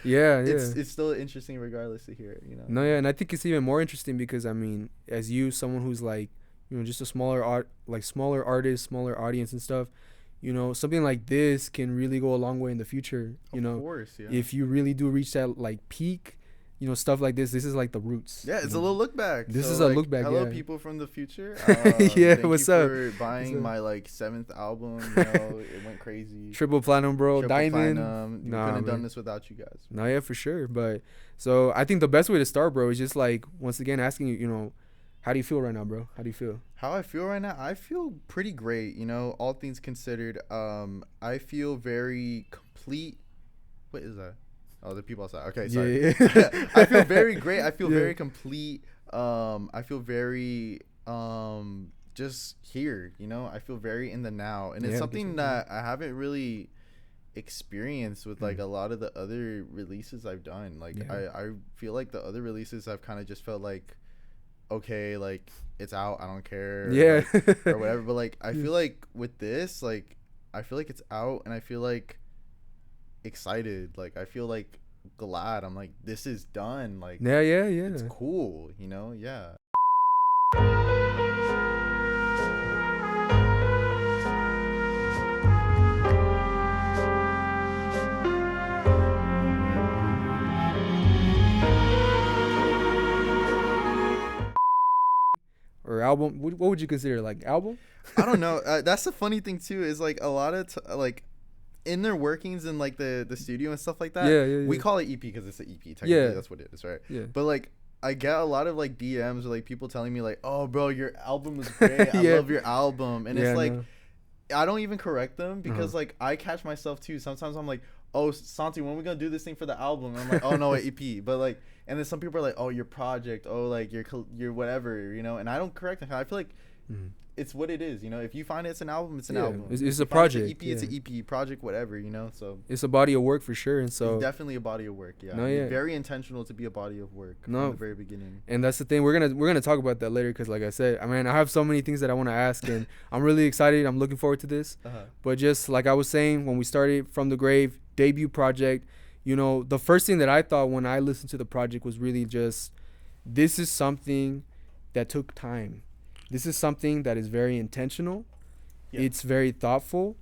Yeah, yeah. It's still interesting regardless to hear it, you know. No, yeah, and I think it's even more interesting because I mean, as you, someone who's like, just a smaller art, like smaller artist, smaller audience and stuff, something like this can really go a long way in the future. Of course, yeah. If you really do reach that like peak, stuff like this. This is like the roots. Yeah, it's a little look back. This so, is a like, look back. hello, Yeah. people from the future. Yeah, thank what's you up? for buying my like 7th album. It went crazy. Triple platinum, bro. Triple Diamond. platinum. We couldn't have done this without you guys. No, yeah, for sure. But so I think the best way to start, bro, is just like once again asking you, how do you feel right now, bro? How do you feel? How I feel right now? I feel pretty great. All things considered. I feel very complete. What is that? Oh, the people outside. Okay, sorry. Yeah. I feel very great. I feel very complete. I feel very just here. I feel very in the now, and it's something that I haven't really experienced with like a lot of the other releases I've done. Like I feel like the other releases I've kind of just felt like, okay, like it's out, I don't care, like, or whatever. But like I feel like with this, like I feel like it's out, and I feel like excited. Like I feel like glad. I'm like, this is done. Like yeah, it's cool. Yeah. Or album? What would you consider, like album? I don't know. That's the funny thing too, is like a lot of like in their workings in like the studio and stuff like that. Yeah. We call it EP because it's an EP. Technically, that's what it is, right? Yeah. But like I get a lot of like DMs or like people telling me like, "Oh, bro, your album is great. I love your album," and it's like I don't even correct them because like I catch myself too. Sometimes I'm like, "Oh, Santi, when are we gonna do this thing for the album?" And I'm like, "Oh no, EP." But like, and then some people are like, "Oh, your project. Oh, like your whatever," And I don't correct them. I feel like it's what it is. If you find it's an album, it's an album. It's a project. It's an EP, it's an EP project, whatever. So it's a body of work for sure, and so it's definitely a body of work. Yeah, very intentional to be a body of work from the very beginning. And that's the thing. We're gonna talk about that later because, like I said, I mean, I have so many things that I want to ask, and I'm really excited. I'm looking forward to this. But just like I was saying when we started, From the Grave debut project, the first thing that I thought when I listened to the project was really just, this is something that took time. This is something that is very intentional. Yeah. It's very thoughtful,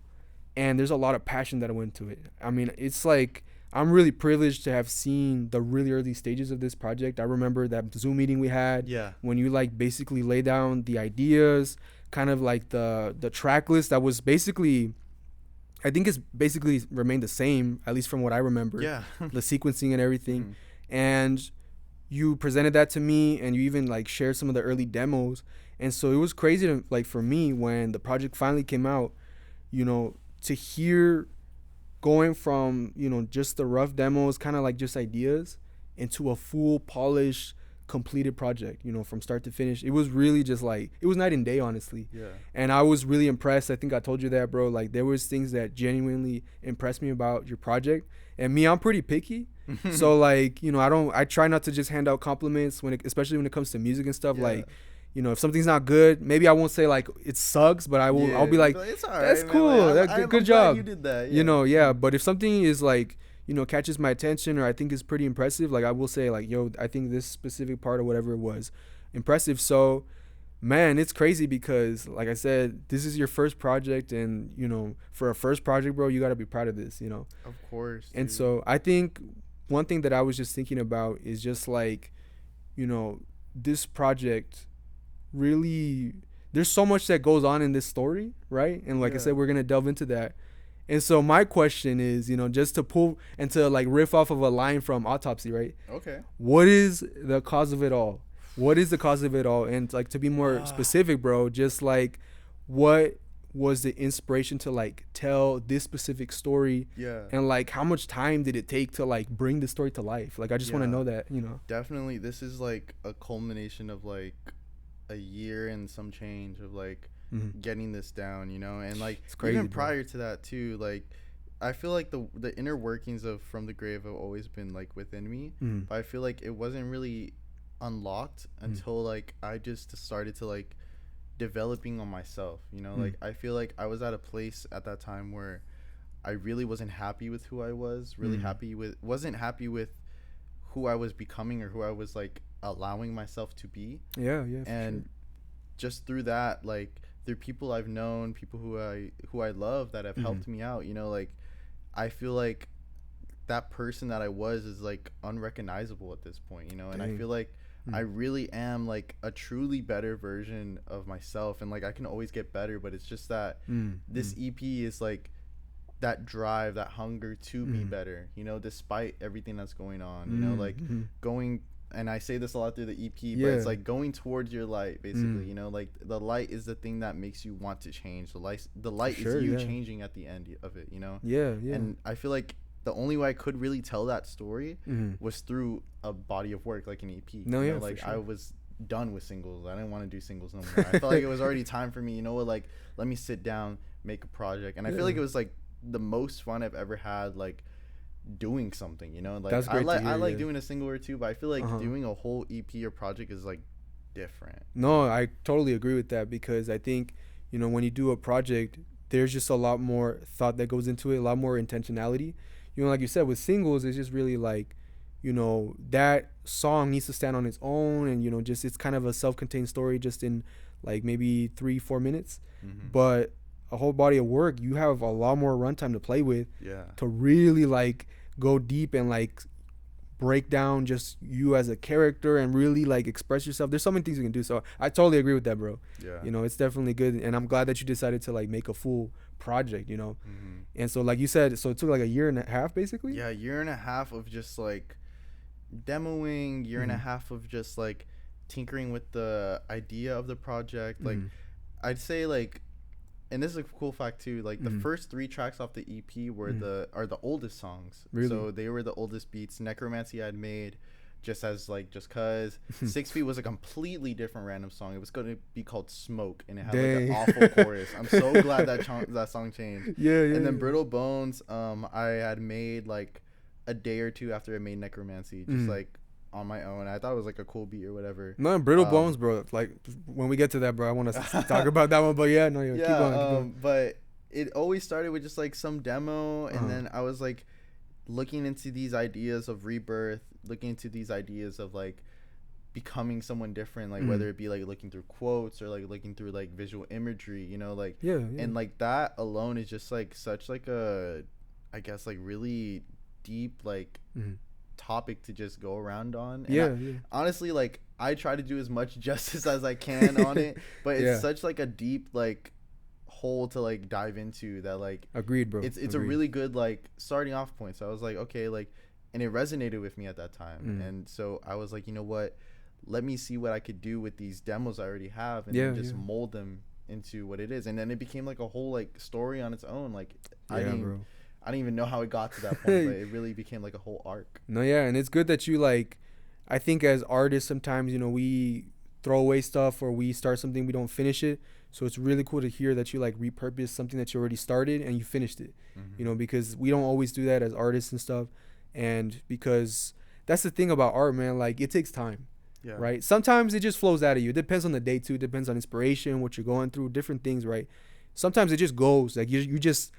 and there's a lot of passion that went into it. I mean, it's like I'm really privileged to have seen the really early stages of this project. I remember that Zoom meeting we had when you like basically lay down the ideas, kind of like the track list that was basically, I think it's basically remained the same, at least from what I remember. Yeah. The sequencing and everything. And you presented that to me, and you even like shared some of the early demos. And so it was crazy to, like, for me when the project finally came out, to hear going from, just the rough demos, kind of like just ideas, into a full polished, completed project, from start to finish. It was really just like, it was night and day, honestly. Yeah. And I was really impressed. I think I told you that, bro. Like, there was things that genuinely impressed me about your project. And me, I'm pretty picky. So like, I try not to just hand out compliments especially when it comes to music and stuff. Like, if something's not good, maybe I won't say like it sucks, but I'll be like, it's all right, that's cool. Like, good job. You did that. Yeah. But if something is like, catches my attention, or I think is pretty impressive, like I will say like, yo, I think this specific part or whatever was impressive. So, man, it's crazy because, like I said, this is your first project, and for a first project, bro, you gotta be proud of this. Of course. And so I think one thing that I was just thinking about is just like, this project really, there's so much that goes on in this story, right? And like I said, we're gonna delve into that. And so my question is, just to pull and to like riff off of a line from Autopsy, right? Okay. What is the cause of it all? What is the cause of it all? And like, to be more specific, bro, just like, what was the inspiration to like tell this specific story? Yeah. And like, how much time did it take to like bring the story to life? Like, I just want to know that, Definitely, this is like a culmination of like a year and some change of like getting this down, and like crazy, even prior to that too, like I feel like the inner workings of From the Grave have always been like within me, but I feel like it wasn't really unlocked until like I just started to like developing on myself, like I feel like I was at a place at that time where I really wasn't happy with who I was, really wasn't happy with who I was becoming or who I was like allowing myself to be. Yeah, yeah. And just through that, like through people I've known, people who I love that have helped me out, you know, like I feel like that person that I was is like unrecognizable at this point, you know. And I feel like I really am like a truly better version of myself, and like I can always get better, but it's just that this EP is like that drive, that hunger to be better, you know, despite everything that's going on, you know, like going, and I say this a lot through the EP, but it's like going towards your light, basically, you know, like the light is the thing that makes you want to change. The light is you changing at the end of it, you know. And I feel like the only way I could really tell that story was through a body of work like an EP. No, you know, like I was done with singles. I didn't want to do singles no more. I felt like it was already time for me, you know what, like let me sit down, make a project. And I feel like it was like the most fun I've ever had, like doing something, you know. Like I like doing a single or two, but I feel like doing a whole EP or project is like different. No, I totally agree with that, because I think, you know, when you do a project, there's just a lot more thought that goes into it, a lot more intentionality. You know, like you said, with singles, it's just really like, you know, that song needs to stand on its own, and, you know, just it's kind of a self-contained story just in like maybe 3-4 minutes. But a whole body of work, you have a lot more runtime to play with to really like go deep and like break down just you as a character and really like express yourself. There's so many things you can do. So I totally agree with that, bro. You know, it's definitely good, and I'm glad that you decided to like make a full project, you know. And so like you said, so it took like a year and a half basically. A year and a half of just like demoing, year and a half of just like tinkering with the idea of the project. Like I'd say like, and this is a cool fact too, like the first 3 tracks off the EP were the oldest songs. Really? So they were the oldest beats. Necromancy I'd made just cause 6 Feet was a completely different random song. It was going to be called Smoke, and it had like an awful chorus. I'm so glad that song changed. And then Brittle Bones, I had made like a day or two after I made Necromancy, just like on my own. I thought it was like a cool beat or whatever. No, Brittle Bones, bro. Like when we get to that, bro, I want to talk about that one. But yeah, no, keep going. But it always started with just like some demo, and then I was like looking into these ideas of rebirth, looking into these ideas of like becoming someone different, like whether it be like looking through quotes or like looking through like visual imagery, you know, like and like that alone is just like such like a, I guess, like really deep like topic to just go around on. And honestly, like I try to do as much justice as I can on it, but it's such like a deep like hole to like dive into that, like agreed, bro. It's a really good like starting off point. So I was like, okay, like, and it resonated with me at that time. And so I was like, you know what, let me see what I could do with these demos I already have, and then just mold them into what it is. And then it became like a whole like story on its own. Like I didn't even know how it got to that point, but it really became like a whole arc. No, and it's good that you like, I think as artists sometimes, you know, we throw away stuff or we start something, we don't finish it. So it's really cool to hear that you like repurpose something that you already started and you finished it, you know, because we don't always do that as artists and stuff. And because that's the thing about art, man, like it takes time, right? Sometimes it just flows out of you. It depends on the day too. It depends on inspiration, what you're going through, different things, right? Sometimes it just goes like you just,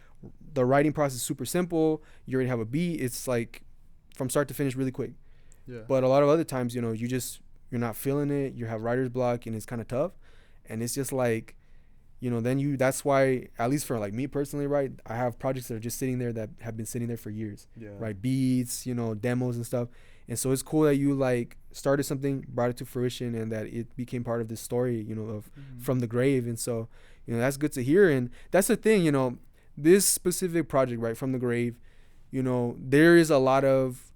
the writing process is super simple. You already have a beat. It's like from start to finish really quick. But a lot of other times, you know, you're not feeling it. You have writer's block and it's kind of tough. And it's just like, you know, then that's why, at least for like me personally, right, I have projects that are just sitting there that have been sitting there for years, right? Beats, you know, demos and stuff. And so it's cool that you like started something, brought it to fruition, and that it became part of this story, you know, of From the Grave. And so, you know, that's good to hear. And that's the thing, you know, this specific project, right, From the Grave, you know, there is a lot of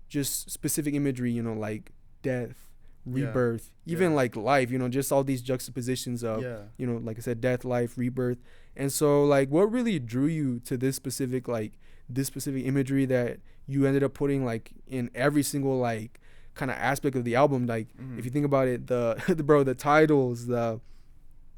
just specific imagery, you know, like death, rebirth, even like life, you know, just all these juxtapositions of, you know, like I said, death, life, rebirth. And so like what really drew you to this specific imagery that you ended up putting like in every single like kind of aspect of the album? Like if you think about it, the titles,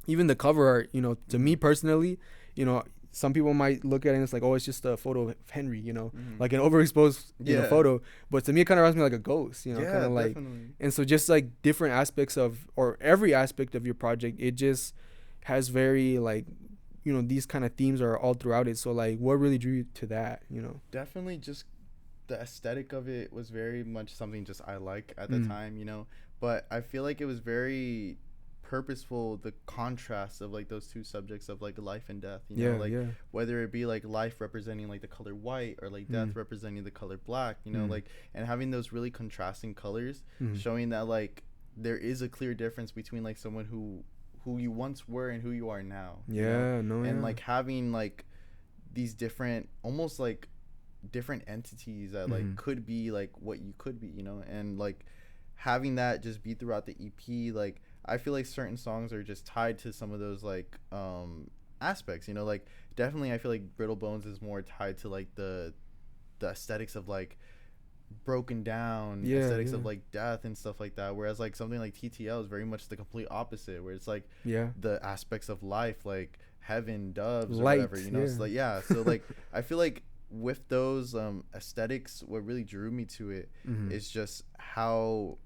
even the cover art, you know, to me personally, you know, some people might look at it and it's like, oh, it's just a photo of Henry, you know, like an overexposed you know, photo. But to me, it kind of reminds me like a ghost, you know, kind of like. And so just like different aspects of, or every aspect of your project, it just has very like you know, these kind of themes are all throughout it. So like, what really drew you to that, you know? Definitely just the aesthetic of it was very much something just I like at the time, you know. But I feel like it was very purposeful, the contrast of like those two subjects of like life and death, you know, like whether it be like life representing like the color white or like death representing the color black, you know, like, and having those really contrasting colors, showing that like there is a clear difference between like someone who you once were and who you are now. And like having like these different, almost like different entities that like could be like what you could be, you know, and like having that just be throughout the EP. Like I feel like certain songs are just tied to some of those like aspects, you know, like definitely I feel like Brittle Bones is more tied to like the aesthetics of like broken down aesthetics of like death and stuff like that, whereas like something like TTL is very much the complete opposite, where it's like the aspects of life, like heaven, doves, light, or whatever, you know. It's like so like I feel like with those aesthetics, what really drew me to it is just how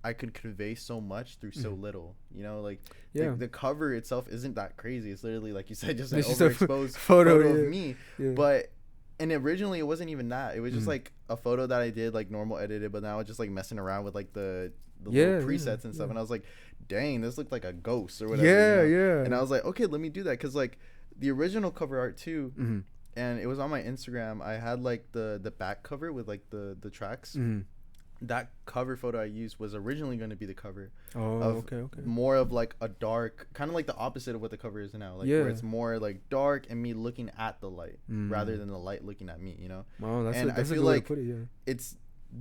I could convey so much through so little, you know, like the cover itself isn't that crazy. It's literally, like you said, just an overexposed photo of me. But, and originally it wasn't even that. It was just like a photo that I did like normal edited, but now I was just like messing around with like the little presets and stuff. And I was like, dang, this looked like a ghost or whatever. You know? And I was like, okay, let me do that. Cause like the original cover art too, and it was on my Instagram. I had like the back cover with like the tracks. That cover photo I used was originally going to be the cover. More of like a dark, kind of like the opposite of what the cover is now, like where it's more like dark and me looking at the light rather than the light looking at me, you know. I feel like it's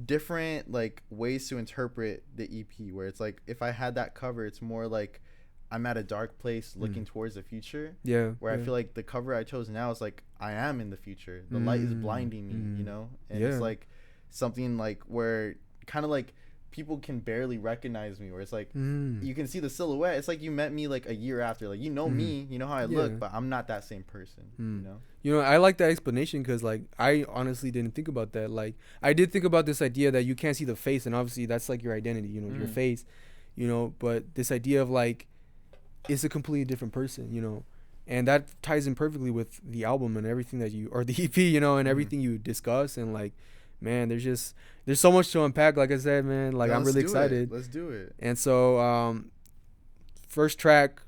different like ways to interpret the EP, where it's like if I had that cover, it's more like I'm at a dark place looking towards the future, where I feel like the cover I chose now is like I am in the future, the light is blinding me, you know. And it's like something like where kind of like people can barely recognize me, where it's like you can see the silhouette. It's like you met me like a year after, like you know me, you know how I look, but I'm not that same person. You know, I like that explanation, because like I honestly didn't think about that. Like I did think about this idea that you can't see the face, and obviously that's like your identity, you know, your face, you know, but this idea of like it's a completely different person, you know. And that ties in perfectly with the album and everything that you, or the EP, you know, and everything you discuss. And like, man, there's so much to unpack. Like I said, man, like I'm really excited. Let's do it. And so, first track,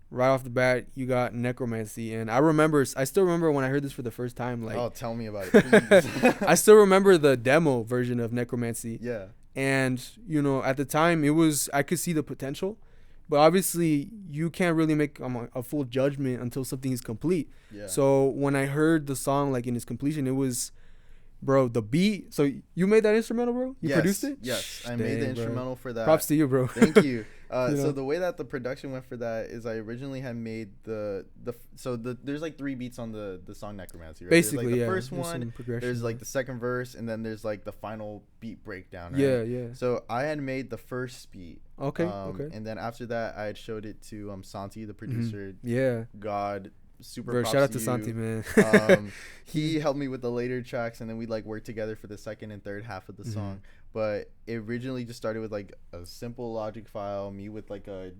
right off the bat, you got Necromancy. And I still remember when I heard this for the first time. Like, oh, tell me about it, please. I still remember the demo version of Necromancy. Yeah. And, you know, at the time I could see the potential. But obviously, you can't really make a full judgment until something is complete. Yeah. So when I heard the song like in its completion, it was, bro, the beat. So you made that instrumental, bro? You produced it? Yes, I made the instrumental for that. Props to you, bro. Thank you. So the way that the production went for that is I originally had made there's like 3 beats on the song Necromancy, right? Basically, there's like the first one, there's like the second verse, and then there's like the final beat breakdown, right? Yeah. So I had made the first beat. Okay. And then after that, I had showed it to Santi, the producer. God, super bro, props shout out to to Santi, man. He helped me with the later tracks, and then we like worked together for the second and third half of the song. But it originally just started with like a simple Logic file, me with like a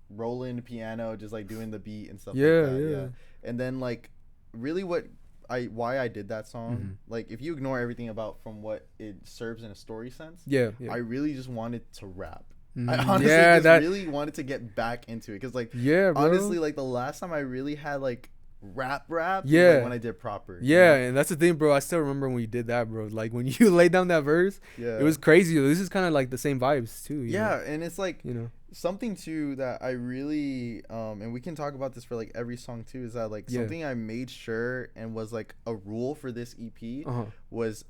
Roland piano, just like doing the beat and stuff like that. And then like really why I did that song, like if you ignore everything about from what it serves in a story sense, I really just wanted to rap. I honestly really wanted to get back into it, because like honestly, like the last time I really had like rap was, like, when I did Proper. And that's the thing, bro. I still remember when you did that, bro. Like when you laid down that verse, it was crazy. This is kind of like the same vibes too, you know? And it's like, you know, something too that I really and we can talk about this for like every song too, is that like something I made sure and was like a rule for this EP was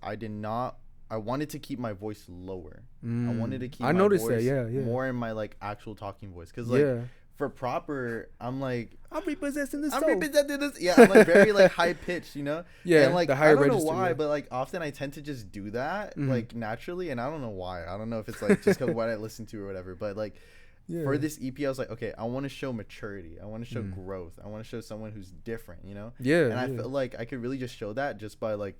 I wanted to keep my voice lower. I wanted to keep my voice more in my like actual talking voice, because like for Proper, I'm like, I'm repossessing this. Yeah, I'm like very like high pitched, you know. And like the higher I don't know why, but like often I tend to just do that like naturally, and I don't know why. I don't know if it's like just because what I listen to or whatever, but like. For this EP, I was like, okay, I want to show maturity. I want to show growth. I want to show someone who's different, you know? And I felt like I could really just show that just by like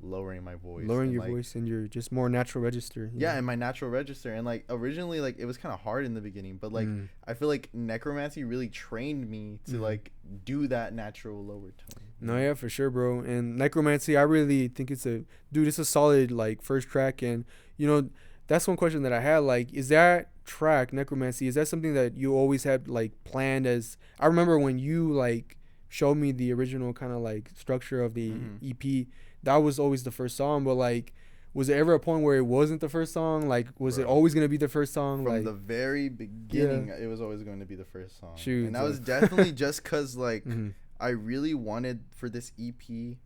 lowering my voice, lowering and your like, voice and your just more natural register. yeah, in my natural register. And like originally, like it was kind of hard in the beginning, but like I feel like necromancy really trained me to like do that natural lower tone. No, yeah, for sure, bro. And necromancy, I really think it's a solid like first track. And you know, that's one question that I had. Like, is that track necromancy? Is that something that you always had like planned as? I remember when you like showed me the original kind of like structure of the EP. That was always the first song, but like, was there ever a point where it wasn't the first song? Like, was it always gonna be the first song? From like the very beginning, it was always going to be the first song. Shoot, and that was definitely just cause like I really wanted for this EP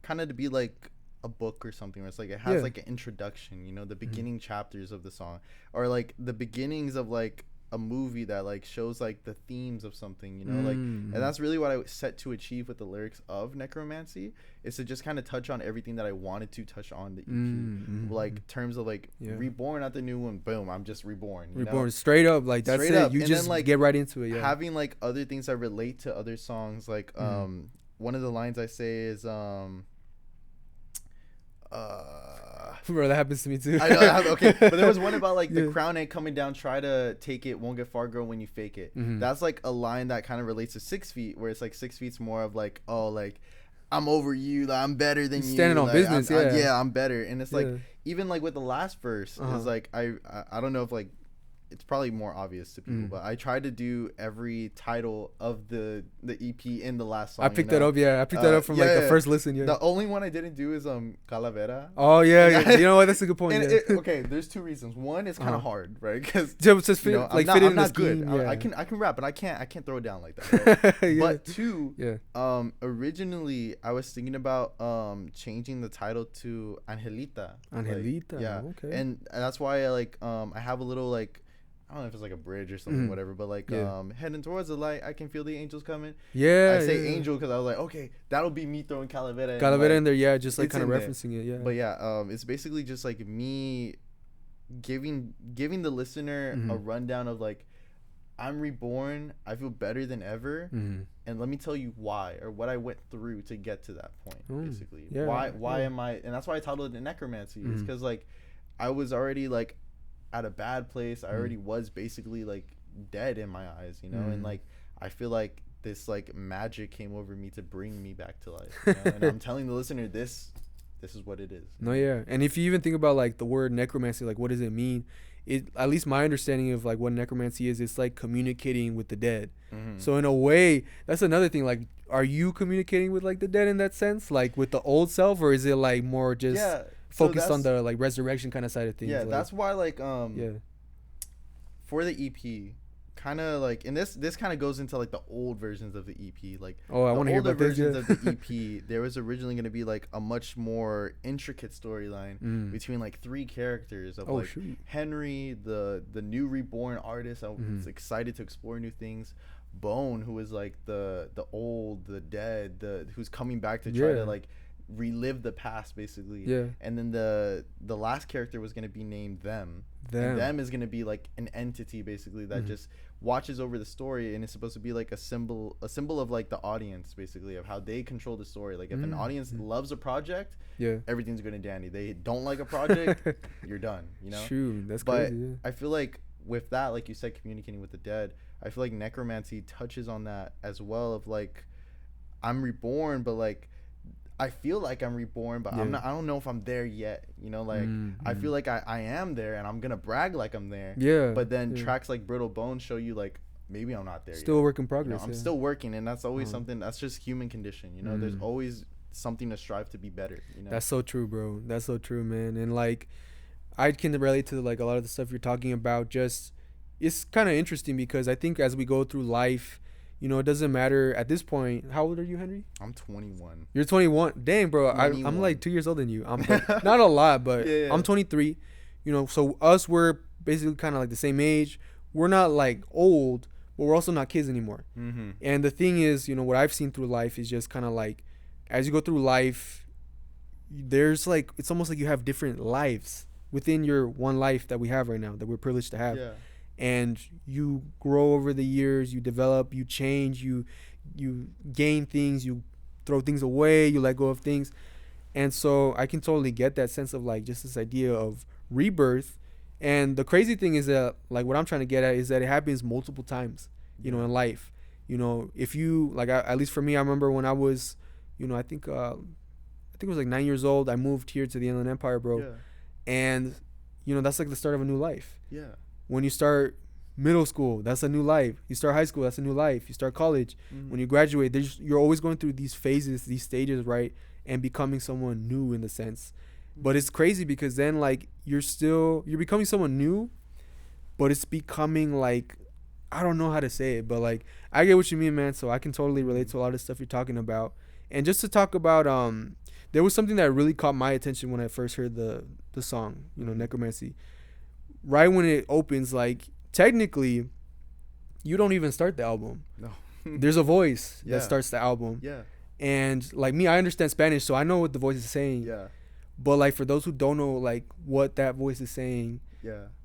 kind of to be like a book or something where it's like it has like an introduction, you know, the beginning chapters of the song, or like the beginnings of like a movie that like shows like the themes of something, you know, like, and that's really what I set to achieve with the lyrics of Necromancy, is to just kind of touch on everything that I wanted to touch on the EP, like terms of like reborn at the new one, boom, I'm just reborn, you reborn know? Straight up, like that's straight it. up. You and just then, like, get right into it. Having like other things that relate to other songs, like one of the lines I say is bro, that happens to me too. I know, okay, but there was one about like the crown ain't coming down, try to take it, won't get far, girl, when you fake it. That's like a line that kind of relates to 6 feet, where it's like 6 feet's more of like, oh, like I'm over you, like, I'm better than you, standing on like, business. I'm better. And it's like even like with the last verse is like I don't know if like it's probably more obvious to people, but I tried to do every title of the EP in the last song. I picked that up. I picked that up from like the first listen. The only one I didn't do is Calavera. Oh yeah. You know what? That's a good point. And okay, there's 2 reasons. One, it's kind of hard, right? Because just fit, like fit I'm in not good. I can rap, but I can't throw it down like that. Right? But 2, originally I was thinking about changing the title to Angelita. Angelita. Like, okay. And that's why I like I have a little like, I don't know if it's like a bridge or something, whatever, but like heading towards the light, I can feel the angels coming. I say angel because I was like, okay, that'll be me throwing Calavera in there, just like kind of referencing it, But it's basically just like me giving the listener a rundown of like, I'm reborn, I feel better than ever, and let me tell you why, or what I went through to get to that point, basically. Why am I, and that's why I titled it Necromancy. It's because like I was already like at a bad place. I already was basically like dead in my eyes, you know, and like I feel like this like magic came over me to bring me back to life, you know? And I'm telling the listener this is what it is. No, and if you even think about like the word necromancy, like what does it mean? It, at least my understanding of like what necromancy is, it's like communicating with the dead. So in a way, that's another thing. Like, are you communicating with like the dead in that sense, like with the old self, or is it like more just focused on the like resurrection kind of side of things? Yeah, like, that's why like for the EP, kind of like, and this kind of goes into like the old versions of the EP. Like, I want to hear about versions of the EP. There was originally going to be like a much more intricate storyline between like 3 characters of Henry, the new reborn artist. I was excited to explore new things. Bone, who is like the old, the dead, who's coming back to try to like relive the past, basically. And then the last character was going to be named Them. And Them is going to be like an entity, basically, that just watches over the story, and it's supposed to be like a symbol of like the audience, basically, of how they control the story. Like, if an audience loves a project, everything's good and dandy. They don't like a project, you're done, you know? True, that's but crazy. I feel like with that, like you said, communicating with the dead, I feel like necromancy touches on that as well, of like, I'm reborn, but like I feel like I'm reborn, but I don't know if I'm there yet, you know, like I feel like I am there, and I'm gonna brag like I'm there, but then tracks like Brittle Bones show you like maybe I'm not there still yet. A work in progress. You know, I'm still working, and that's always something, that's just human condition, you know. There's always something to strive to be better, you know. That's so true, bro. That's so true, man. And like I can relate to like a lot of the stuff you're talking about. Just, it's kind of interesting because I think as we go through life, you know, it doesn't matter at this point. How old are you, Henry? I'm 21. You're 21. Dang, bro. I'm like 2 years older than you. I'm not a lot, but I'm 23. You know, so us, we're basically kind of like the same age. We're not like old, but we're also not kids anymore. And the thing is, you know, what I've seen through life is just kind of like, as you go through life, there's like, it's almost like you have different lives within your one life that we have right now, that we're privileged to have. And you grow over the years, you develop, you change, you gain things, you throw things away, you let go of things. And so I can totally get that sense of like just this idea of rebirth. And the crazy thing is that like what I'm trying to get at is that it happens multiple times, you know, in life. You know, if you like, at least for me, I remember when I was, you know, I think it was like 9 years old. I moved here to the Inland Empire, bro. Yeah. And you know, that's like the start of a new life. Yeah. When you start middle school, that's a new life. You start high school, that's a new life. You start college. When you graduate, you're always going through these phases, these stages, right? And becoming someone new in the sense. But it's crazy because then like you're becoming someone new, but it's becoming like, I don't know how to say it, but like I get what you mean, man. So I can totally relate to a lot of stuff you're talking about. And just to talk about there was something that really caught my attention when I first heard the song, you know, Necromancy. Right when it opens, like technically you don't even start the album. No. There's a voice that starts the album. Yeah. And like me, I understand Spanish, so I know what the voice is saying. Yeah. But like for those who don't know like what that voice is saying,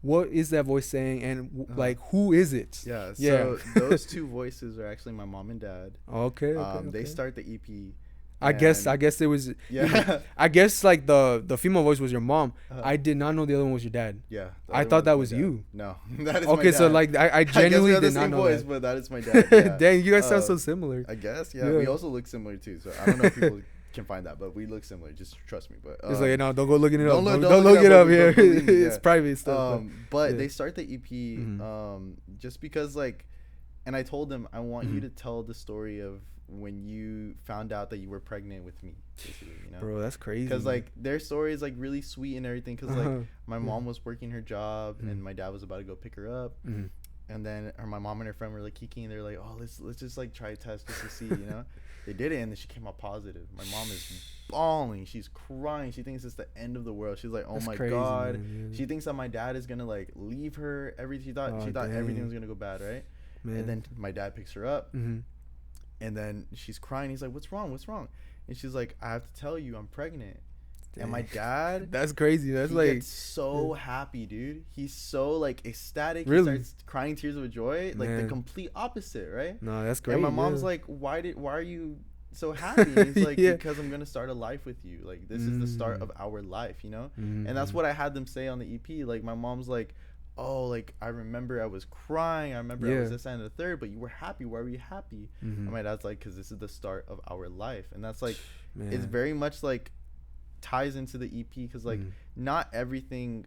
what is that voice saying, and like who is it? Yeah. So those two voices are actually my mom and dad. Okay. They start the EP. I guess it was. Yeah. I guess like the female voice was your mom. I did not know the other one was your dad. Yeah. I thought that was you. No, that is okay. My dad. So like I genuinely did not know voice, that. But that is my dad. Yeah. Dang, you guys sound so similar. I guess. Yeah. We also look similar too. So I don't know if people can find that, but we look similar. Just trust me. But it's like no, don't go looking it up. Don't look it up here. It's private stuff. But they start the EP just because like, and I told them I want you to tell the story of when you found out that you were pregnant with me, basically, you know? Bro, that's crazy. Because like their story is like really sweet and everything. Because like my mom was working her job and my dad was about to go pick her up, and then my mom and her friend were like kicking. They're like, oh, let's just like try a test just to see, you know. They did it and then she came out positive. My mom is bawling. She's crying. She thinks it's the end of the world. She's like, oh my god. Man, she thinks that my dad is gonna like leave her. She thought everything was gonna go bad, right? Man. And then my dad picks her up. And then she's crying. He's like, what's wrong? And she's like, I have to tell you, I'm pregnant. Dang. And my dad, that's crazy. That's he like gets so happy, dude. He's so like ecstatic. Really? He starts crying tears of joy. Like the complete opposite, right? No, that's great. And my mom's like, why are you so happy? And he's like, because I'm gonna start a life with you. Like this is the start of our life, you know? And that's what I had them say on the EP. Like my mom's like, oh, like I remember I was crying. I remember I was this and the third, but you were happy. Why were you happy? And my dad's like, because this is the start of our life. And that's like, it's very much like ties into the EP because like not everything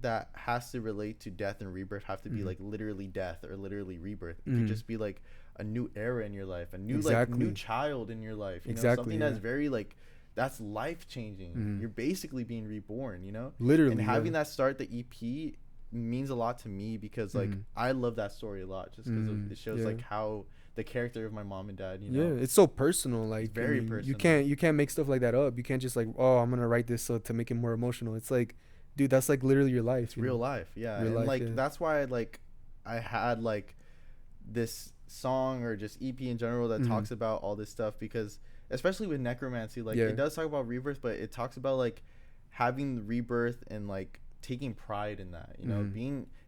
that has to relate to death and rebirth have to be like literally death or literally rebirth. It could just be like a new era in your life, a new like new child in your life. You know, something that's very like, that's life changing. You're basically being reborn, you know? Literally. And having that start the EP means a lot to me because like I love that story a lot just because it shows like how the character of my mom and dad, you know, it's so personal. Like it's very personal. You can't make stuff like that up. You can't just like, oh, I'm gonna write this so to make it more emotional. It's like, dude, that's like literally your life. It's real life. Yeah. Real and life, that's why like I had like this song or just EP in general that talks about all this stuff because especially with Necromancy, like it does talk about rebirth, but it talks about like having the rebirth and like taking pride in that, you know,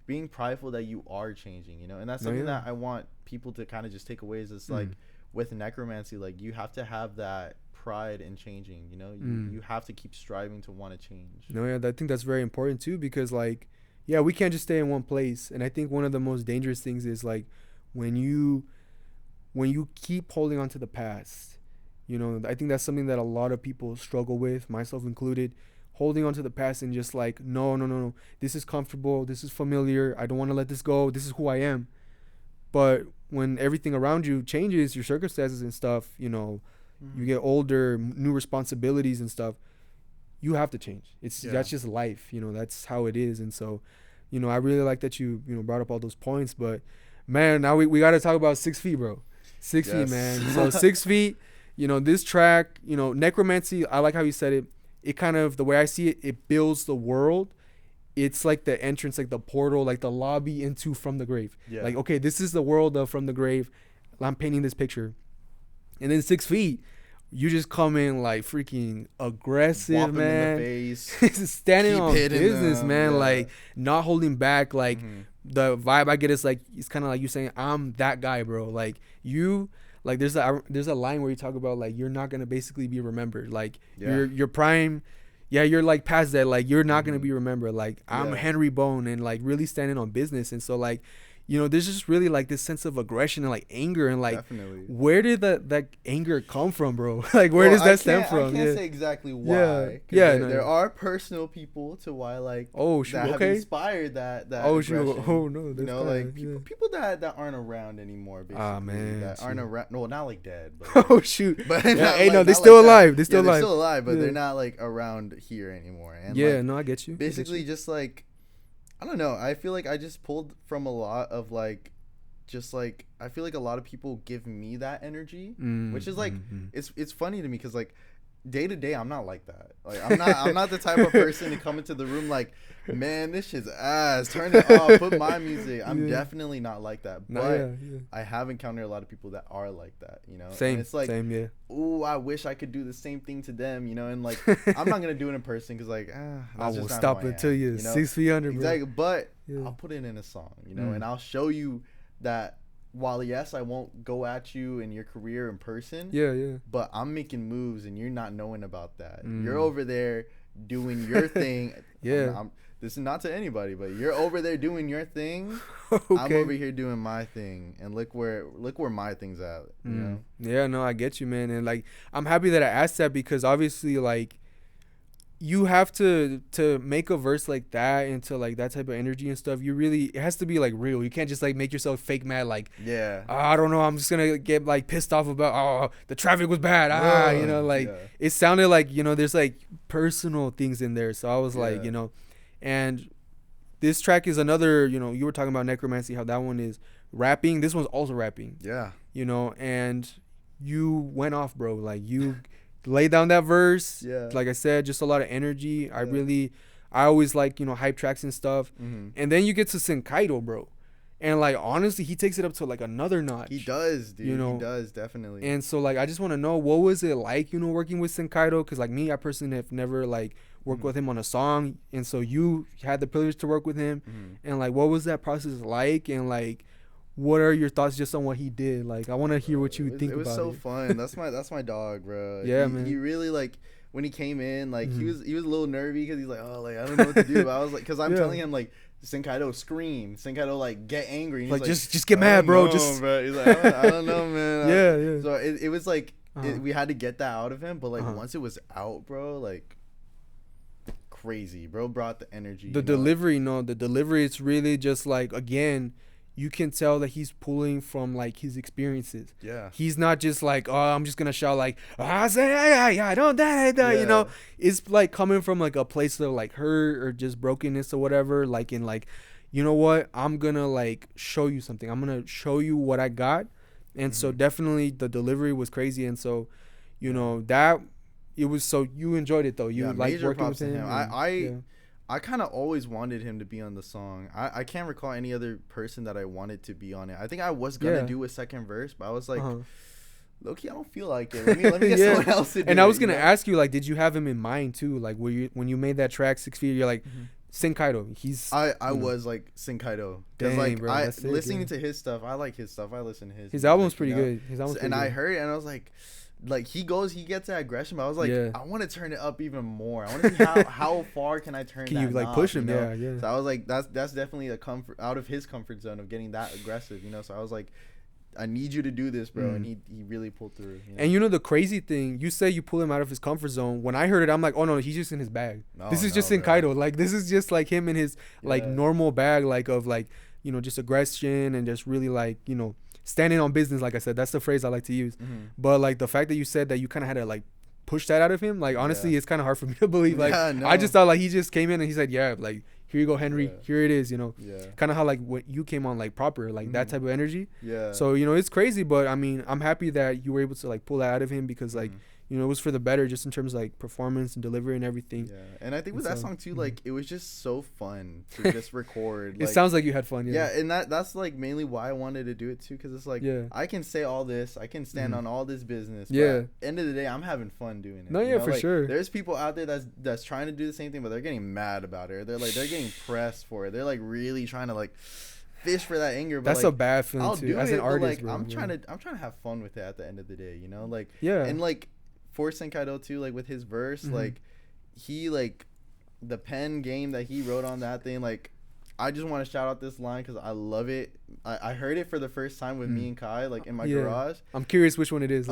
being prideful that you are changing, you know. And that's something that I want people to kind of just take away is it's like with Necromancy, like you have to have that pride in changing, you know. You have to keep striving to want to change. I think that's very important too because like we can't just stay in one place. And I think one of the most dangerous things is like when you keep holding on to the past, you know. I think that's something that a lot of people struggle with, myself included. Holding on to the past and just like, no, this is comfortable, this is familiar, I don't want to let this go, this is who I am. But when everything around you changes, your circumstances and stuff, you know, you get older, new responsibilities and stuff, you have to change. That's just life, you know, that's how it is. And so, you know, I really like that you brought up all those points. But man, now we got to talk about 6 feet, bro. 6 feet, man. So 6 feet, you know, this track, you know, Necromancy, I like how you said it. It kind of, the way I see it, it builds the world. It's like the entrance, like the portal, like the lobby into From the Grave. Like, okay, this is the world of From the Grave. I'm painting this picture. And then 6 feet, you just come in like freaking aggressive, Whop man. In the face. Standing on business, man. Like not holding back. Like the vibe I get is like, it's kind of like you saying, I'm that guy, bro. Like you, like there's a line where you talk about like you're not gonna basically be remembered. Like your prime, yeah, you're like past that. Like you're not gonna be remembered. Like I'm Henry Bone and like really standing on business. And so like, you know, there's just really like this sense of aggression and like anger and like, where did that anger come from, bro? Like where does that stem from? I can't say exactly why. There are personal people to why like that have inspired that. Oh no, you know, like people that aren't around anymore. Basically, that aren't around. No, not like dead. But, oh shoot! But hey, no, they're still alive. They're still alive, but they're not like around here anymore. And no, I get you. Basically, just like. I don't know. I feel like I just pulled from a lot of like, just like I feel like a lot of people give me that energy, which is like it's funny to me because like day to day I'm not like that. Like I'm not the type of person to come into the room like, man, this shit's ass. Turn it off. Put my music. I'm definitely not like that. But I have encountered a lot of people that are like that. You know, same. And it's like, same, ooh, I wish I could do the same thing to them. You know, and like I'm not gonna do it in person because like I will stop until you're 6 feet under. Exactly, but I'll put it in a song. You know, and I'll show you that. While yes, I won't go at you in your career in person. But I'm making moves, and you're not knowing about that. You're over there doing your thing. This is not to anybody, but you're over there doing your thing. I'm over here doing my thing, and look where my thing's at. You know? Yeah, no, I get you, man, and like I'm happy that I asked that because obviously, like. You have to make a verse like that into like that type of energy and stuff. You really, it has to be like real. You can't just like make yourself fake mad. Like, I don't know. I'm just gonna get like pissed off about the traffic was bad. You know, like it sounded like, you know, there's like personal things in there. So I was like, you know, and this track is another. You know, you were talking about necromancy, how that one is rapping. This one's also rapping. You know, and you went off, bro. Like you. Lay down that verse. Like I said, just a lot of energy. I always like, you know, hype tracks and stuff. And then you get to Senkaido, bro. And like honestly, he takes it up to like another notch. He does, dude. You know? He does, definitely. And so like I just want to know, what was it like, you know, working with Senkaido? Because like me, I personally have never like worked with him on a song. And so you had the privilege to work with him. And like what was that process like? And like what are your thoughts just on what he did? Like, I want to hear what you think about it. It was so fun. That's my dog, bro. Man. He really, like, when he came in, like, he was a little nervy because he's like, oh, like, I don't know what to do. But I was like, because I'm telling him, like, Senkaido scream. Senkaido, like, get angry. And he's like, just get mad, bro. Bro. He's like, I don't know, man. Yeah. So it was like, we had to get that out of him. But, like, once it was out, bro, like, crazy. Bro brought the energy. The delivery, it's really just like, again, you can tell that he's pulling from like his experiences. He's not just like, oh, I'm just gonna shout like, I don't die. You know, it's like coming from like a place of like hurt or just brokenness or whatever. Like in like, you know what? I'm gonna like show you something. I'm gonna show you what I got. And so definitely the delivery was crazy. And so, you know, that it was, so you enjoyed it though. You like working with him. I kind of always wanted him to be on the song. I can't recall any other person that I wanted to be on it. I think I was going to do a second verse, but I was like, low-key, I don't feel like it. Let me get someone else to do it. And I was going to ask you, like, did you have him in mind, too? Like, when you made that track, 6 Feet, you're like, Senkaido. I was like, Senkaido. Because, like, bro, listening to his stuff, I like his stuff. I listen to his music, album's pretty good. I heard it, and I was like... Like he gets that aggression, but I was like, I want to turn it up even more. I want to see how far can I turn. Can you like push him? You know? Yeah. So I was like, that's definitely a comfort out of his comfort zone of getting that aggressive, you know. So I was like, I need you to do this, bro, and he really pulled through. You know? And you know the crazy thing, you say you pull him out of his comfort zone. When I heard it, I'm like, oh no, he's just in his bag. This is just in Kaido. Like this is just like him in his like normal bag, like of like, you know, just aggression and just really like, you know, standing on business. Like I said, that's the phrase I like to use. But like the fact that you said that you kind of had to like push that out of him, like honestly, it's kind of hard for me to believe. Like I just thought like he just came in and he said, yeah, like here you go, Henry, here it is, you know. Kind of how like what you came on like proper, like that type of energy. So you know, it's crazy, but I mean, I'm happy that you were able to like pull that out of him because like you know, it was for the better just in terms of like performance and delivery and everything. And I think with that song too, like it was just so fun to just record. It sounds like you had fun. And that's like mainly why I wanted to do it too, because it's like I can say all this, I can stand on all this business. But at the end of the day, I'm having fun doing it. No, you know? For like, sure. There's people out there that's trying to do the same thing, but they're getting mad about it. They're getting pressed for it. They're like really trying to like fish for that anger. But that's like, a bad feeling I'll too. do As it, an artist, like, bro, I'm trying to have fun with it at the end of the day, you know, like yeah. And like for Senkaido too, like with his verse, like he like the pen game that he wrote on that thing, like I just want to shout out this line because I love it. I heard it for the first time with me and Kai, like in my garage. I'm curious which one it is.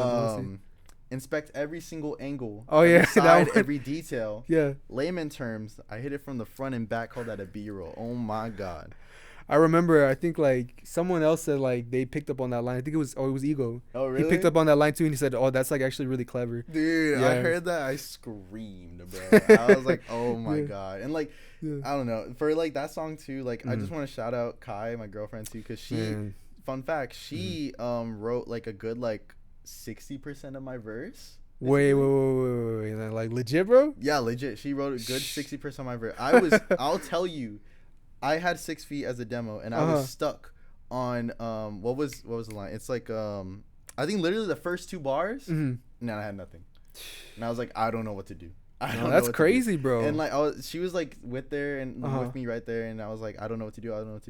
Inspect every single angle. Oh every yeah, side, every detail. Yeah. Layman terms, I hit it from the front and back. Call that a B-roll. Oh my god. I remember. I think like someone else said like they picked up on that line. I think it was Ego. Oh really? He picked up on that line too, and he said, "Oh, that's like actually really clever." Dude, yeah. I heard that. I screamed, bro. I was like, "Oh my god!" And like, I don't know, for like that song too. Like, I just want to shout out Kai, my girlfriend too, because she. Fun fact, she wrote like a good like 60% of my verse. Wait, like legit, bro? Yeah, legit. She wrote a good 60% of my verse. I'll tell you, I had 6 feet as a demo, and I was stuck on what was the line? It's like I think literally the first 2 bars, and then I had nothing, and I was like, I don't know what to do. That's crazy, bro. And like she was like with me right there, and I was like, I don't know what to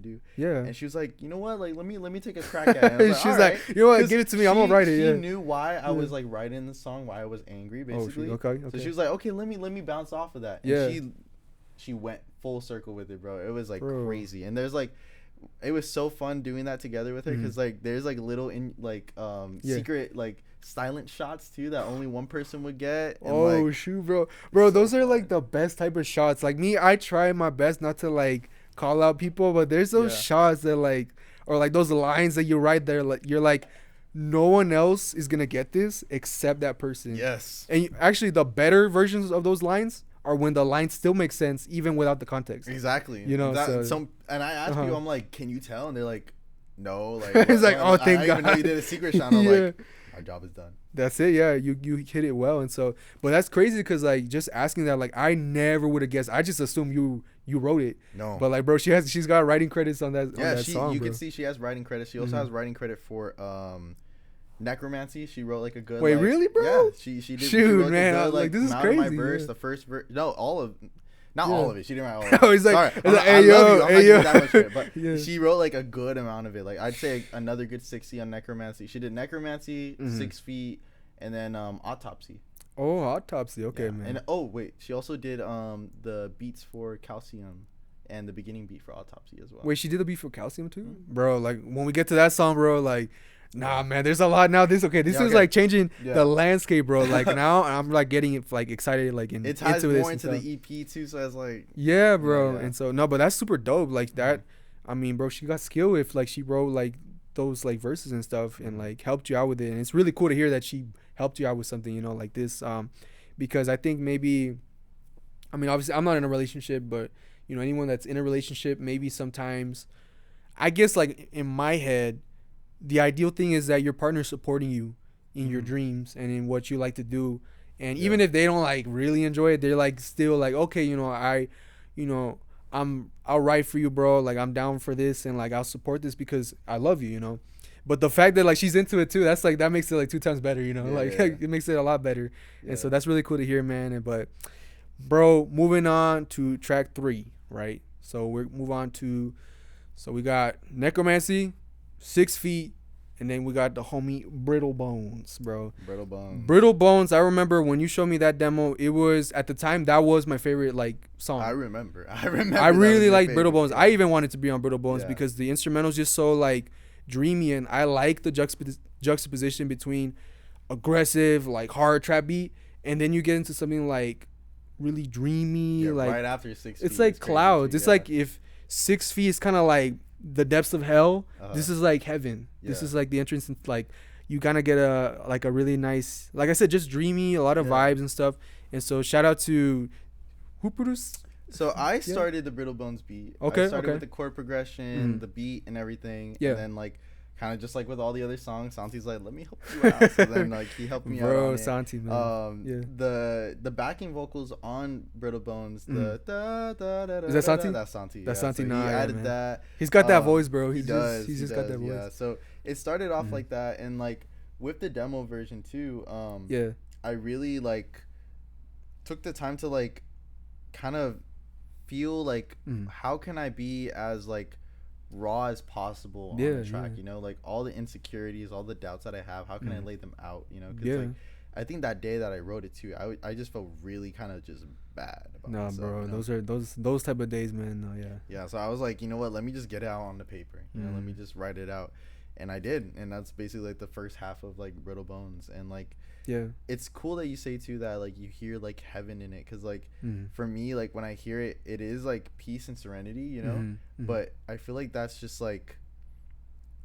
do. Yeah. And she was like, you know what? Like let me take a crack at it. She's like, you know what? Give it to me. I'm gonna write it. She knew why I was like writing the song, why I was angry, basically. Okay. So she was like, okay, let me bounce off of that. And she went full circle with it, bro. It was like crazy. And there's like, it was so fun doing that together with her because like there's like little secret like silent shots too that only one person would get. And shoot, bro, those are like the best type of shots. Like me, I try my best not to like call out people, but there's those shots that like, or like those lines that you write there, like you're like, no one else is gonna get this except that person. Yes. And actually the better versions of those lines are when the line still makes sense even without the context. Exactly. You know, and I asked people, I'm like, can you tell? And they're like, no. Like it's like, oh, thank God. I even know you did a secret shot. I'm like, our job is done. That's it. Yeah, you hit it well. And so, but that's crazy because like just asking that, like I never would have guessed. I just assumed you wrote it. No. But like, bro, she's got writing credits on that. Yeah, on that song, you bro. can see she has writing credits. She also has writing credit for Necromancy. She wrote like a good. Wait, really, bro? Yeah, she did. Shoot, she wrote man, good, like this is crazy. My verse, the first verse. No, all of. Not all of it. She didn't write all of it. Oh, he's like, sorry. I love you. I'm not giving that much credit, but she wrote like a good amount of it. Like I'd say another good 60 on Necromancy. She did Necromancy, 6 feet, and then Autopsy. Oh, Autopsy. Okay, man. And wait, she also did the beats for Calcium and the beginning beat for Autopsy as well. Wait, she did the beat for Calcium too, bro. Like when we get to that song, bro, like. Nah, man, there's a lot now. This is like changing the landscape, bro. Like now, I'm like getting it like excited, like it ties more into the EP too. So it's like bro. And so no, but that's super dope. Like that, I mean, bro, she got skill if like she wrote like those like verses and stuff and like helped you out with it. And it's really cool to hear that she helped you out with something, you know, like this. Because I think maybe, I mean, obviously I'm not in a relationship, but you know, anyone that's in a relationship, maybe sometimes, I guess like in my head. The ideal thing is that your partner's supporting you in your dreams and in what you like to do. And even if they don't like really enjoy it, they're like still like, okay, you know, I'll write for you, bro. Like I'm down for this and like I'll support this because I love you, you know. But the fact that like she's into it too, that's like that makes it like 2 times better, you know. It makes it a lot better. And so that's really cool to hear, man. But bro, moving on to track 3, right? So we move on to we got Necromancy, 6 feet, and then we got the homie Brittle Bones, bro. Brittle Bones. I remember when you showed me that demo, it was at the time that was my favorite like song. I remember. I really like Brittle Bones. I even wanted to be on Brittle Bones because the instrumental's just so like dreamy, and I like the juxtaposition between aggressive like hard trap beat, and then you get into something like really dreamy, like right after 6 feet. It's like clouds. It's like if 6 feet is kind of like the depths of hell, this is like heaven. This is like the entrance, and like you kind of get a really nice, like I said, just dreamy, a lot of vibes and stuff. And so shout out to who produced. So I started the Brittle Bones beat. I started with the chord progression, the beat, and everything. And then like kind of just like with all the other songs, Santi's like, let me help you out. So then like he helped me out. Bro, Santi, man. The backing vocals on Brittle Bones, the da da da da. Is that Santi? That's Santi. That's Santi. So he added that. He's got that voice, bro. He's does. just got that voice. Yeah. So it started off like that, and like with the demo version too. I really like took the time to like kind of feel like how can I be as like raw as possible on the track, you know, like all the insecurities, all the doubts that I have, how can I lay them out, you know? Because like I think that day that I wrote it too, I just felt really kind of just bad about myself, bro, you know? those type of days, man. Yeah, so I was like, you know what, let me just get it out on the paper, you know, let me just write it out. And I did, and that's basically like the first half of like Brittle Bones. And like it's cool that you say too that like you hear like heaven in it, because like for me, like when I hear it, it is like peace and serenity, you know. But I feel like that's just like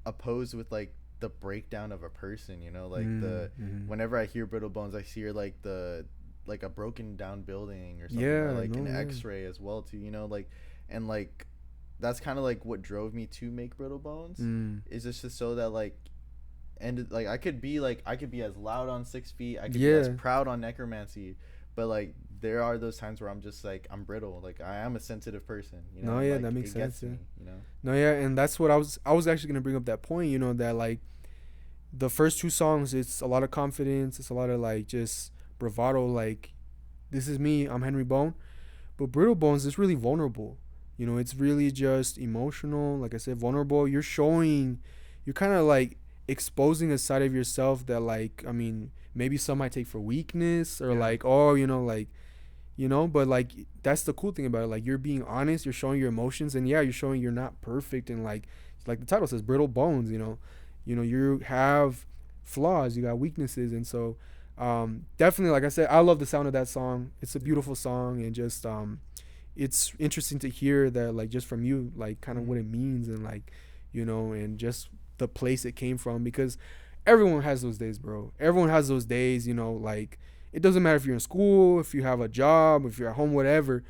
opposed with like the breakdown of a person, you know, like whenever I hear Brittle Bones, I hear like like a broken down building or something, or like an X-ray as well too, you know, like. And like that's kind of like what drove me to make Brittle Bones, is just so that like, and like I could be as loud on 6 feet, I could be as proud on Necromancy, but like there are those times where I'm just like, I'm brittle, like I am a sensitive person, you know. Like, that makes sense, me, you know. And that's what I was actually gonna bring up that point, you know, that like the first 2 songs, it's a lot of confidence, it's a lot of like just bravado, like this is me, I'm Henry Bone. But Brittle Bones is really vulnerable. You know, it's really just emotional. Like I said, vulnerable. You're kind of like exposing a side of yourself that like, I mean, maybe some might take for weakness or like, oh, you know, like, you know, but like, that's the cool thing about it. Like, you're being honest, you're showing your emotions, and you're showing you're not perfect. And like the title says, Brittle Bones, you know, you have flaws, you got weaknesses. And so, definitely, like I said, I love the sound of that song. It's a beautiful song, and just, it's interesting to hear that, like, just from you, like, kind of what it means, and like, you know, and just the place it came from, because everyone has those days, bro. Everyone has those days, you know, like, it doesn't matter if you're in school, if you have a job, if you're at home, whatever.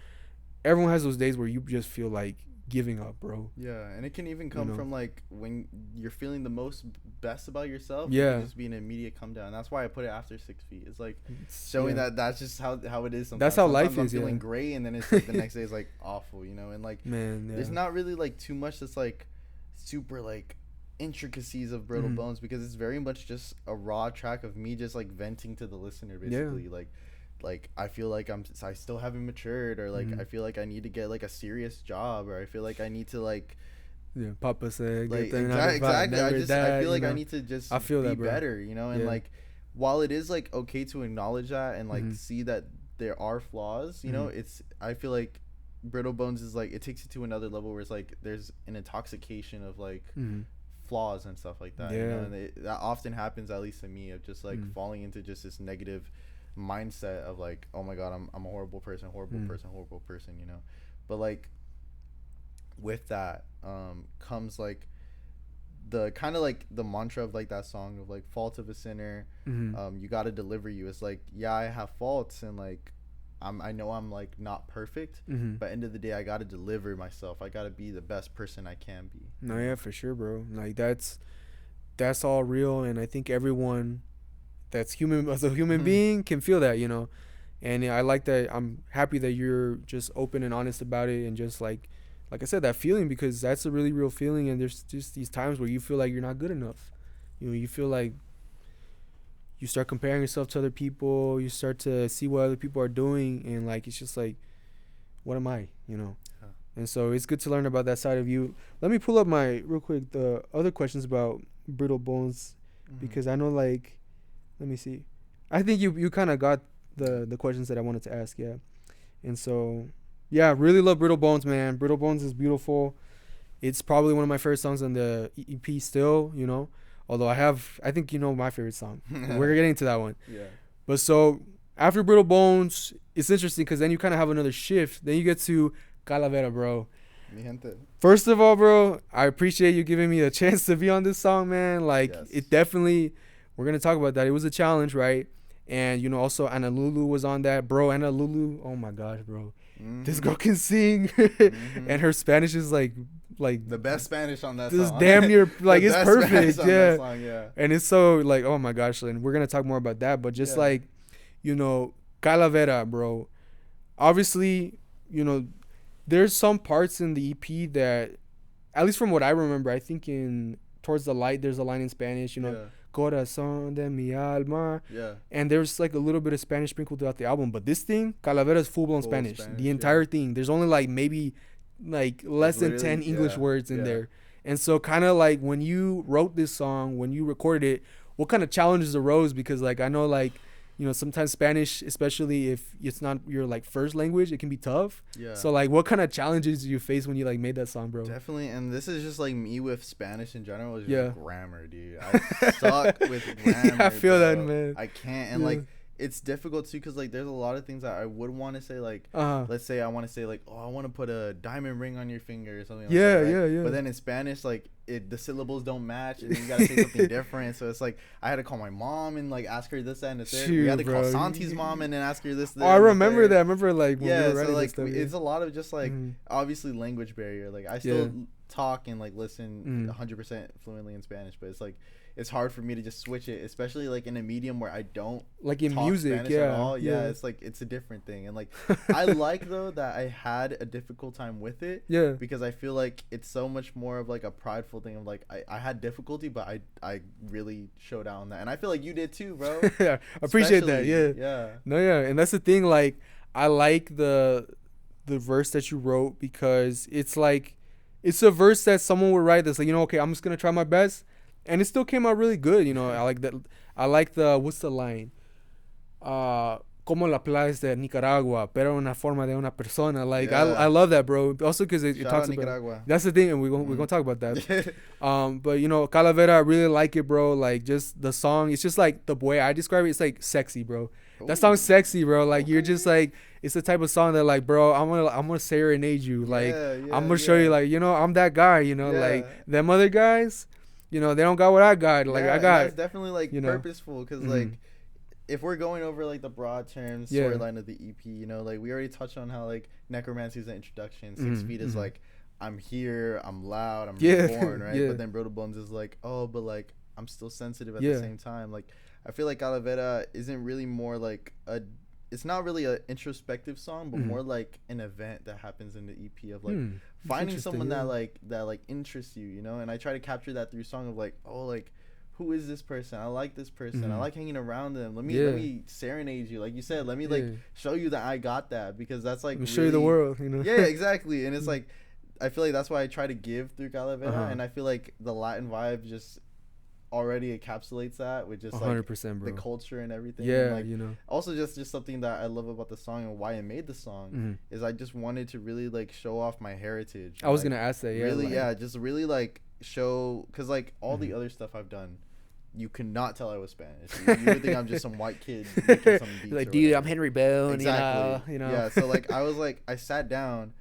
Everyone has those days where you just feel like giving up, bro. Yeah, and it can even come from like when you're feeling the most best about yourself. Yeah, it can just be an immediate come down. That's why I put it after 6 feet. It's like showing that that's just how it is. Sometimes. That's how life is. I'm feeling great, and then it's like the next day is like awful, you know. And like, there's not really like too much that's like super like intricacies of Brittle Bones, because it's very much just a raw track of me just like venting to the listener, basically. Like I feel like I still haven't matured, or like I feel like I need to get like a serious job, or I feel like I need to like Papa said like exactly I feel like I need to just be better, you know. And like while it is like okay to acknowledge that and like see that there are flaws, you know, I feel like Brittle Bones is like, it takes it to another level where it's like there's an intoxication of like flaws and stuff like that, you know. And that often happens, at least to me, of just like falling into just this negative mindset of like, oh my god, I'm a horrible person, you know. But like with that comes like the kind of like the mantra of like that song of like fault of a sinner, you got to deliver you. It's like, yeah, I have faults, and like I know I'm like not perfect, but end of the day I got to deliver myself. I got to be the best person I can be. No, yeah, for sure, bro. Like that's all real, and I think everyone that's human as a human being can feel that, you know. And I like that. I'm happy that you're just open and honest about it, and just like I said, that feeling, because that's a really real feeling. And there's just these times where you feel like you're not good enough, you know. You feel like you start comparing yourself to other people, you start to see what other people are doing, and like it's just like, what am I, you know? And so it's good to learn about that side of you. Let me pull up real quick the other questions about Brittle Bones, because I know, like, let me see. I think you kind of got the questions that I wanted to ask, yeah. And so, yeah, really love Brittle Bones, man. Brittle Bones is beautiful. It's probably one of my favorite songs on the EP still, you know. Although I think you know my favorite song. We're getting to that one. Yeah. But so after Brittle Bones, it's interesting because then you kind of have another shift. Then you get to Calavera, bro. Mi gente. First of all, bro, I appreciate you giving me a chance to be on this song, man. Like, it definitely, we're going to talk about that. It was a challenge, right? And, you know, also Ana Lulu was on that. Bro, Ana Lulu, oh my gosh, bro. This girl can sing. And her Spanish is like the best Spanish on that song. This damn near, like, it's perfect. Yeah. Song, yeah. And it's so, like, oh my gosh. And we're going to talk more about that. But just like, you know, Calavera, bro. Obviously, you know, there's some parts in the EP that, at least from what I remember, I think in Towards the Light, there's a line in Spanish, you know, Corazón de mi alma. Yeah. And there's like a little bit of Spanish sprinkled throughout the album. But this thing, Calavera, is full-blown Spanish. The entire thing. There's only like maybe like less than 10 English words in there. And so kind of like when you wrote this song, when you recorded it, what kind of challenges arose? Because like I know like, you know, sometimes Spanish, especially if it's not your like first language, it can be tough. Yeah. So like what kind of challenges did you face when you like made that song, bro? Definitely. And this is just like me with Spanish in general. Is just Yeah. grammar, dude. I suck with grammar. Yeah, I feel bro. that, man. I can't. And like, it's difficult too, because like there's a lot of things that I would want to say, like let's say I want to say like, oh, I want to put a diamond ring on your finger or something like that, right? Yeah. But then in Spanish, like the syllables don't match, and then you gotta say something different. So it's like I had to call my mom and like ask her this, that, and the third. We had to call Santi's mom and then ask her this. Oh, I remember that. I remember like when we were so like stuff, it's a lot of just like obviously language barrier. Like I still talk and like listen 100% fluently in Spanish, but it's like it's hard for me to just switch it, especially like in a medium where I don't like in talk music Spanish at all. Yeah, it's like it's a different thing. And like I like though that I had a difficult time with it, because I feel like it's so much more of like a prideful thing of like I had difficulty, but I really showed out on that, and I feel like you did too, bro. Yeah, I appreciate that. And that's the thing, like I like the verse that you wrote, because it's like it's a verse that someone would write that's like, you know, okay, I'm just gonna try my best, and it still came out really good, you know. I like that. I like the, what's the line? Como la playa de Nicaragua, pero una forma de una persona. Like I love that, bro. Also because it talks about Nicaragua. That's the thing, and we're gonna talk about that. But you know, Calavera, I really like it, bro. Like just the song, it's just like the way I describe it. It's like sexy, bro. Ooh. That song's sexy, bro. Like you're just like, it's the type of song that like, bro, I'm gonna serenade you. Like I'm gonna show you, like, you know, I'm that guy. You know, like them other guys, you know, they don't got what I got. Like I got. That's definitely like, you know, purposeful, because like if we're going over like the broad terms storyline of the EP, you know, like we already touched on how like Necromancy is the introduction. 6 Feet is like, I'm here, I'm loud, I'm reborn, right? But then Bro Bones is like, oh, but like I'm still sensitive at the same time. Like I feel like Calavera isn't really more like it's not really an introspective song, but more like an event that happens in the EP of like finding someone that like interests you, you know. And I try to capture that through song of like, oh, like, who is this person? I like this person. I like hanging around them. Let me serenade you, like you said. Let me like show you that I got that, because that's like really, show you the world, you know. Yeah, exactly. And it's like I feel like that's why I try to give through Calavera, and I feel like the Latin vibe just already encapsulates that with just 100%, like the culture and everything. Yeah, and like, you know. Also just something that I love about the song and why I made the song is I just wanted to really like show off my heritage. I was gonna ask that. Really, just really like show, because like all the other stuff I've done, you cannot tell I was Spanish. You would think I'm just some white kid making some beats. Like, dude, I'm Henry Bell. Exactly. And, you know. Yeah. So like I was like, I sat down,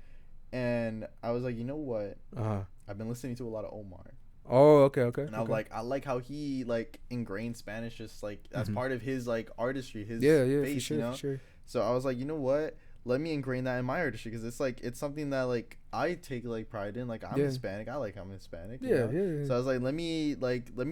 and I was like, you know what? I've been listening to a lot of Omar. Oh, okay. And I was like, I like how he like ingrained Spanish just like as part of his like artistry, his face, for sure, you know. For sure. So I was like, you know what? Let me ingrain that in my artistry, because it's like it's something that like I take like pride in. Like I'm Hispanic, I'm Hispanic. Yeah. So I was like, let me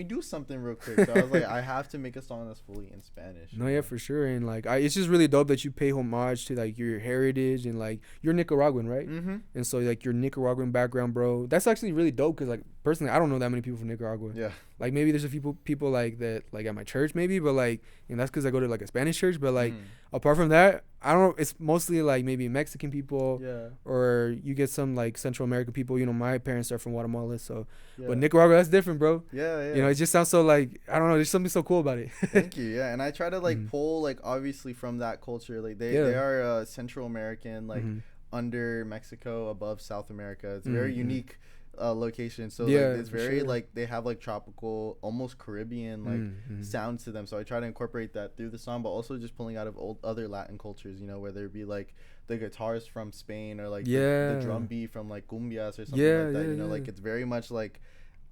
do something real quick. So I was like, I have to make a song that's fully in Spanish. No, yeah, for sure. And like, it's just really dope that you pay homage to like your heritage, and like you're Nicaraguan, right? And so like your Nicaraguan background, bro. That's actually really dope, because like personally, I don't know that many people from Nicaragua. Yeah. Like maybe there's a few people like that like at my church maybe, but like, and that's because I go to like a Spanish church. But like apart from that, I don't know. It's mostly like maybe Mexican people, or you get some like Central American people. You know, my parents are from Guatemala, so but Nicaragua, that's different, bro. Yeah. You know, it just sounds so like, I don't know. There's something so cool about it. Thank you. Yeah, and I try to like pull like obviously from that culture. Like they are Central American, like under Mexico, above South America. It's a very unique location. So like, it's very like they have like tropical, almost Caribbean like sounds to them. So I try to incorporate that through the song, but also just pulling out of other Latin cultures, you know, whether it be like the guitars from Spain, or like the drum beat from like cumbias or something like that. You know, like it's very much like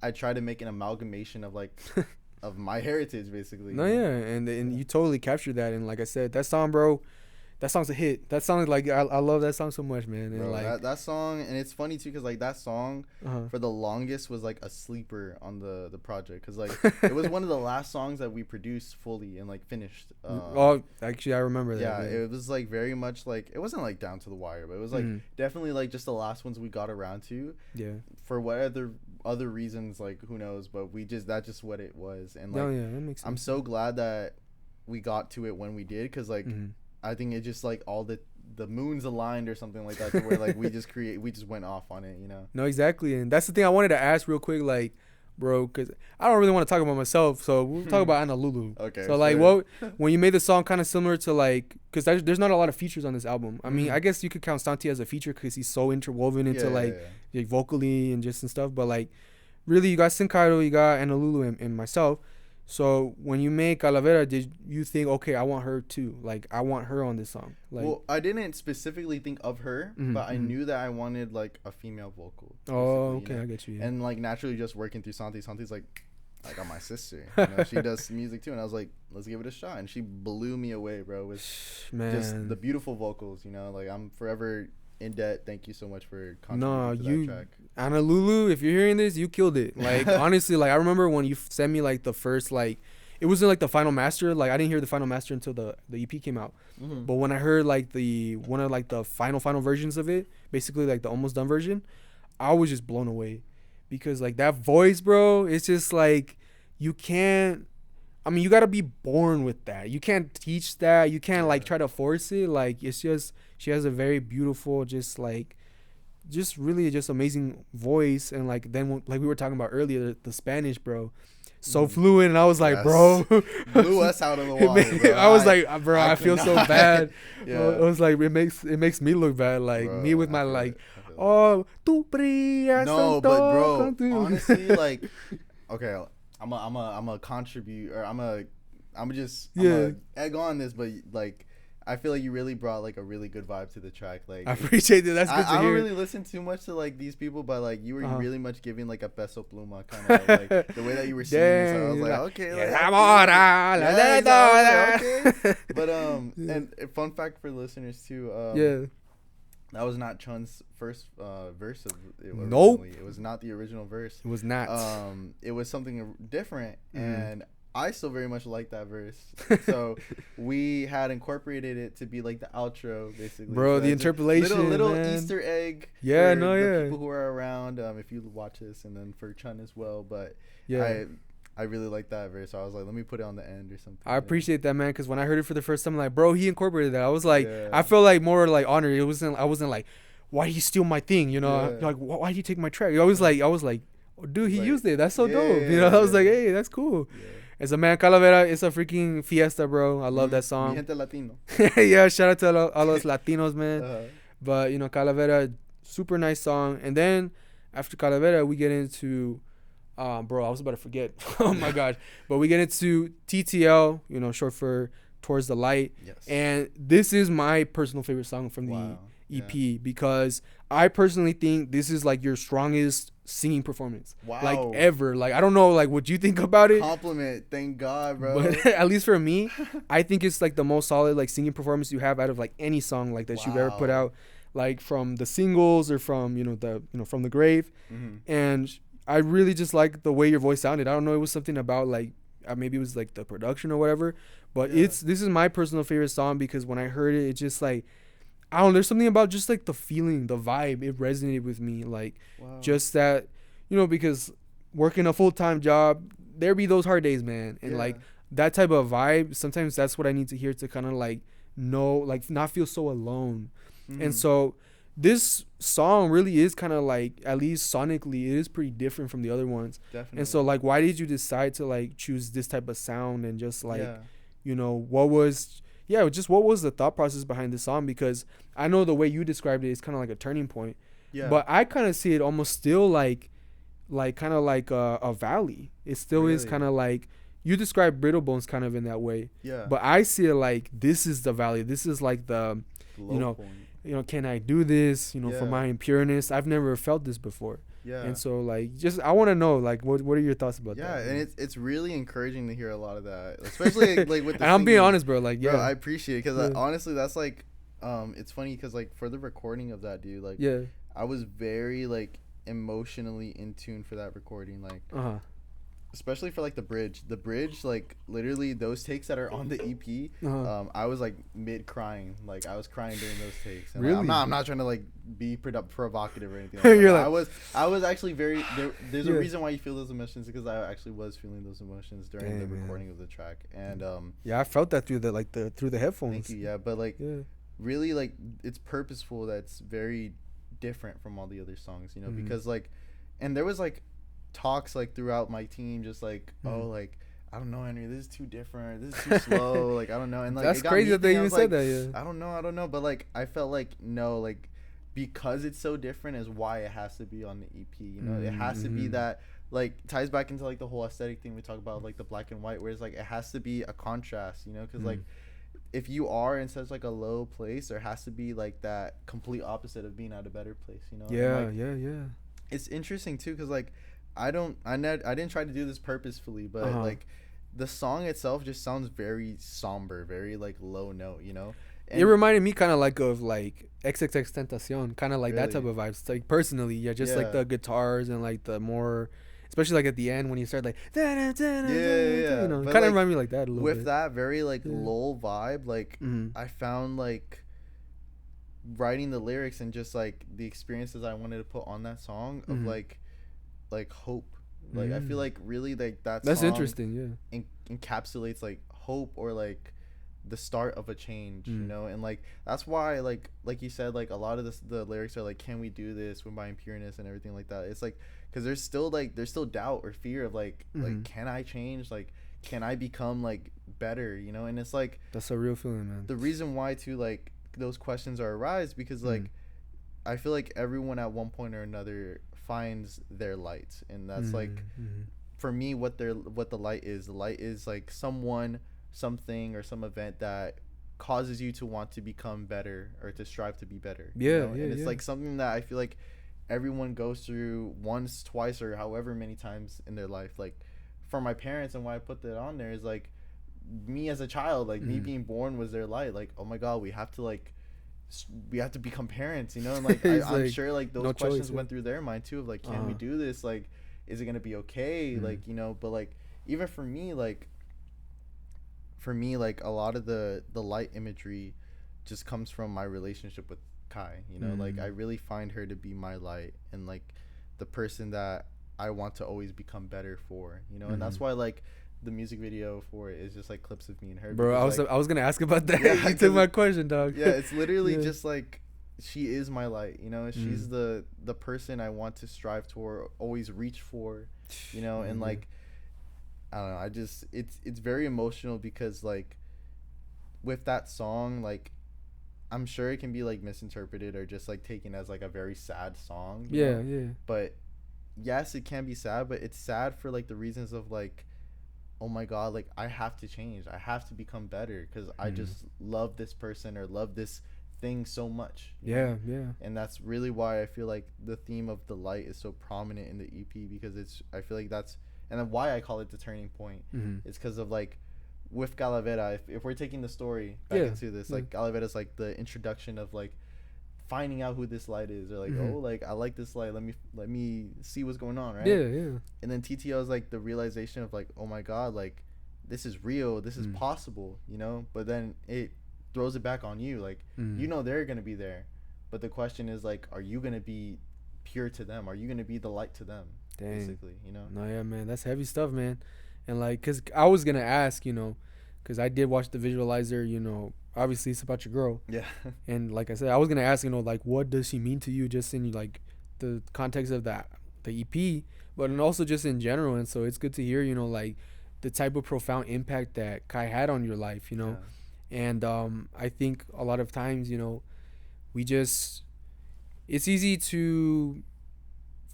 I try to make an amalgamation of like of my heritage, basically. No, and you totally captured that. And like I said, that song, bro, that song's a hit. That song, like, I love that song so much, man. And bro, like that song, and it's funny too, because like that song for the longest was like a sleeper on the project, because like it was one of the last songs that we produced fully and like finished. Oh, actually, I remember that. Yeah, it was like very much like, it wasn't like down to the wire, but it was like definitely like just the last ones we got around to. Yeah. For what other reasons, like who knows, but that's just what it was. And like, that makes sense. I'm so glad that we got to it when we did, because like I think it just like all the the moons aligned or something like that, to where like we just went off on it, you know. No, exactly, and that's the thing I wanted to ask real quick, like, bro, because I don't really want to talk about myself, so we'll talk about Honolulu. Okay. So like, what when you made the song kind of similar to like, because there's not a lot of features on this album. I mean, I guess you could count Santi as a feature because he's so interwoven into like vocally and just and stuff. But like, really, you got Sincaido, you got Honolulu, and myself. So when you made Calavera, did you think, okay, I want her too? Like, I want her on this song. Like, well, I didn't specifically think of her, but I knew that I wanted like a female vocal. Oh, okay, you know? I get you. Yeah. And like naturally, just working through Santi's like, I got my sister. You know, she does music too, and I was like, let's give it a shot. And she blew me away, bro. With just the beautiful vocals. You know, like I'm forever in debt. Thank you so much for contributing to that track. Honolulu, if you're hearing this, you killed it. Like, honestly, like I remember when you sent me like the first, like, it wasn't like the final master. Like, I didn't hear the final master until the EP came out. But when I heard like one of like the final versions of it, basically like the almost done version, I was just blown away, because like that voice, bro, it's just like, you can't, I mean, you got to be born with that. You can't teach that. You can't like try to force it. Like, it's just, she has a very beautiful, just really just amazing voice. And like, then like we were talking about earlier, the Spanish, bro, so fluent. And I was like, bro, blew us out of the water, bro. I was like, bro, I feel so bad. Yeah. It was like, it makes me look bad. Like, bro, me with my like, oh, tu brillas. No, but bro, honestly, like, okay, I'm a contribute, or I'm a egg on this, but like, I feel like you really brought like a really good vibe to the track. Like, I appreciate that. That's good to hear. I don't really listen too much to like these people, but like you were really much giving like a peso pluma kind of like the way that you were singing. So I was like, okay, okay. But and a fun fact for listeners too. That was not Chun's first verse of it. Nope. It was not the original verse. It was not. It was something different, and I still very much like that verse. So we had incorporated it to be like the outro, basically. Bro, so the interpolation, little Easter egg. Yeah, for the people who are around. If you watch this, and then for Chun as well. But I really like that verse, so I was like, let me put it on the end or something. I appreciate that, man, because when I heard it for the first time, like, bro, he incorporated that. I was like, I felt like more like honored. I wasn't like, why did he steal my thing? You know, like, why did he take my track? I was like, oh, dude, he used it. That's so dope. You know, I was like, hey, that's cool. As a man, Calavera, it's a freaking fiesta, bro. I love that song. Mi gente latino. Yeah, shout out to a los Latinos, man. But, you know, Calavera, super nice song. And then after Calavera, we get into... bro, I was about to forget. Oh my gosh. But we get into TTL, you know, short for Towards the Light. Yes. And this is my personal favorite song from the EP because I personally think this is like your strongest singing performance. Wow. Like ever. Like, I don't know, like, what you think about it? Compliment. Thank God, bro. But at least for me, I think it's like the most solid like singing performance you have out of like any song like that you've ever put out, like from the singles or from, from the grave. And I really just like the way your voice sounded. I don't know, it was something about like maybe it was like the production or whatever, but this is my personal favorite song because when I heard it, it's just like, I don't know, there's something about just like the feeling, the vibe, it resonated with me. Like just that, because working a full-time job, there be those hard days, man. And like that type of vibe, sometimes that's what I need to hear to kind of like know, like not feel so alone. And so this song really is kind of like, at least sonically, it is pretty different from the other ones. Definitely. And so like, why did you decide to like choose this type of sound and just like, what was the thought process behind this song? Because I know the way you described it is kind of like a turning point. Yeah. But I kind of see it almost still like kind of like a valley. It still is kind of like, you describe Brittle Bones kind of in that way. Yeah. But I see it like, this is the valley. This is like the low point. Can I do this? For my impureness, I've never felt this before. Yeah. And so like, I want to know like, what are your thoughts about that? Yeah, and it's really encouraging to hear a lot of that, especially like with the and I'm being honest, bro. Like, bro, I appreciate it because honestly, that's like, it's funny because like for the recording of that, dude, like, I was very like emotionally in tune for that recording, like, especially for like the bridge, like literally those takes that are on the EP. I was like mid crying, like I was crying during those takes. And, really? Like, I'm not trying to like be provocative or anything. Like You're that. I was actually very. There's a reason why you feel those emotions because I actually was feeling those emotions during the recording of the track, and I felt that through the headphones. Thank you. Yeah, but like. really like it's purposeful. That's very different from all the other songs, you know, because like, and there was like talks like throughout my team, just like, oh, like, I don't know, Henry, this is too different, this is too slow, like, I don't know. And like, that's crazy that they even said that. Yeah, I don't know, but like I felt like, no, like, because it's so different is why it has to be on the EP, you know. It has to be that, like, ties back into like the whole aesthetic thing we talk about, like the black and white, where it's like it has to be a contrast, you know, because like if you are in such like a low place, there has to be like that complete opposite of being at a better place, you know. Yeah, and, like, yeah. It's interesting too, because like I didn't try to do this purposefully, but like the song itself just sounds very somber, very like low note, you know. And it reminded me kind of like of like XXX Tentacion, kind of like really? that type of vibes. Like personally, yeah, just like the guitars and like the more, especially like at the end when you start like, you know, kind of remind me like that a little bit. With that very like lull vibe, like I found like writing the lyrics and just like the experiences I wanted to put on that song of like hope. Like I feel like really like that's song interesting. Yeah, encapsulates like hope, or like the start of a change, you know. And like that's why like you said, like a lot of the lyrics are like, can we do this with my impureness and everything like that. It's like because there's still doubt or fear of like can I change, like can I become like better, you know. And it's like that's a real feeling, man. The reason why too, like those questions are arise because like I feel like everyone at one point or another finds their light, and that's like for me what the light is. The light is like someone, something, or some event that causes you to want to become better or to strive to be better. Yeah, you know? yeah. And it's like something that I feel like everyone goes through once, twice, or however many times in their life. Like for my parents, and why I put that on there is like me as a child, like me being born was their light. Like, oh my God, we have to become parents, you know. And like I'm sure like those questions went through their mind too of like, can we do this? Like, is it gonna be okay? Like, you know. But like even for me like a lot of the light imagery just comes from my relationship with Kai, you know. Like I really find her to be my light and like the person that I want to always become better for, you know. And that's why like the music video for it is just like clips of me and her. Bro, because, I was gonna ask about that. Yeah, you took my question, dog. Yeah, it's literally just like she is my light, you know. She's the person I want to strive toward, always reach for, you know. And like I don't know, I just it's very emotional because like with that song, like I'm sure it can be like misinterpreted or just like taken as like a very sad song. Yeah, But yes, it can be sad, but it's sad for like the reasons of like, oh my God, like I have to change, I have to become better because I just love this person or love this thing so much. Yeah. And that's really why I feel like the theme of the light is so prominent in the EP, because I feel like that's, and then why I call it the turning point is because of like with Calavera, if we're taking the story back into this, like Calavera's like the introduction of like finding out who this light is, or like oh, like I like this light, let me see what's going on, right? Yeah. And then TTO is like the realization of like, oh my God, like this is real, this is possible, you know. But then it throws it back on you, like you know they're gonna be there, but the question is like, are you gonna be pure to them? Are you gonna be the light to them? Dang. Basically, you know. No, yeah, man, that's heavy stuff, man. And like, cause I was gonna ask, you know, cause I did watch the visualizer, you know. Obviously, it's about your girl. Yeah. And like I said, I was gonna ask, you know, like, what does she mean to you, just in like the context of the EP, but and also just in general. And so it's good to hear, you know, like the type of profound impact that Kai had on your life, you know. Yeah. And I think a lot of times, you know, it's easy to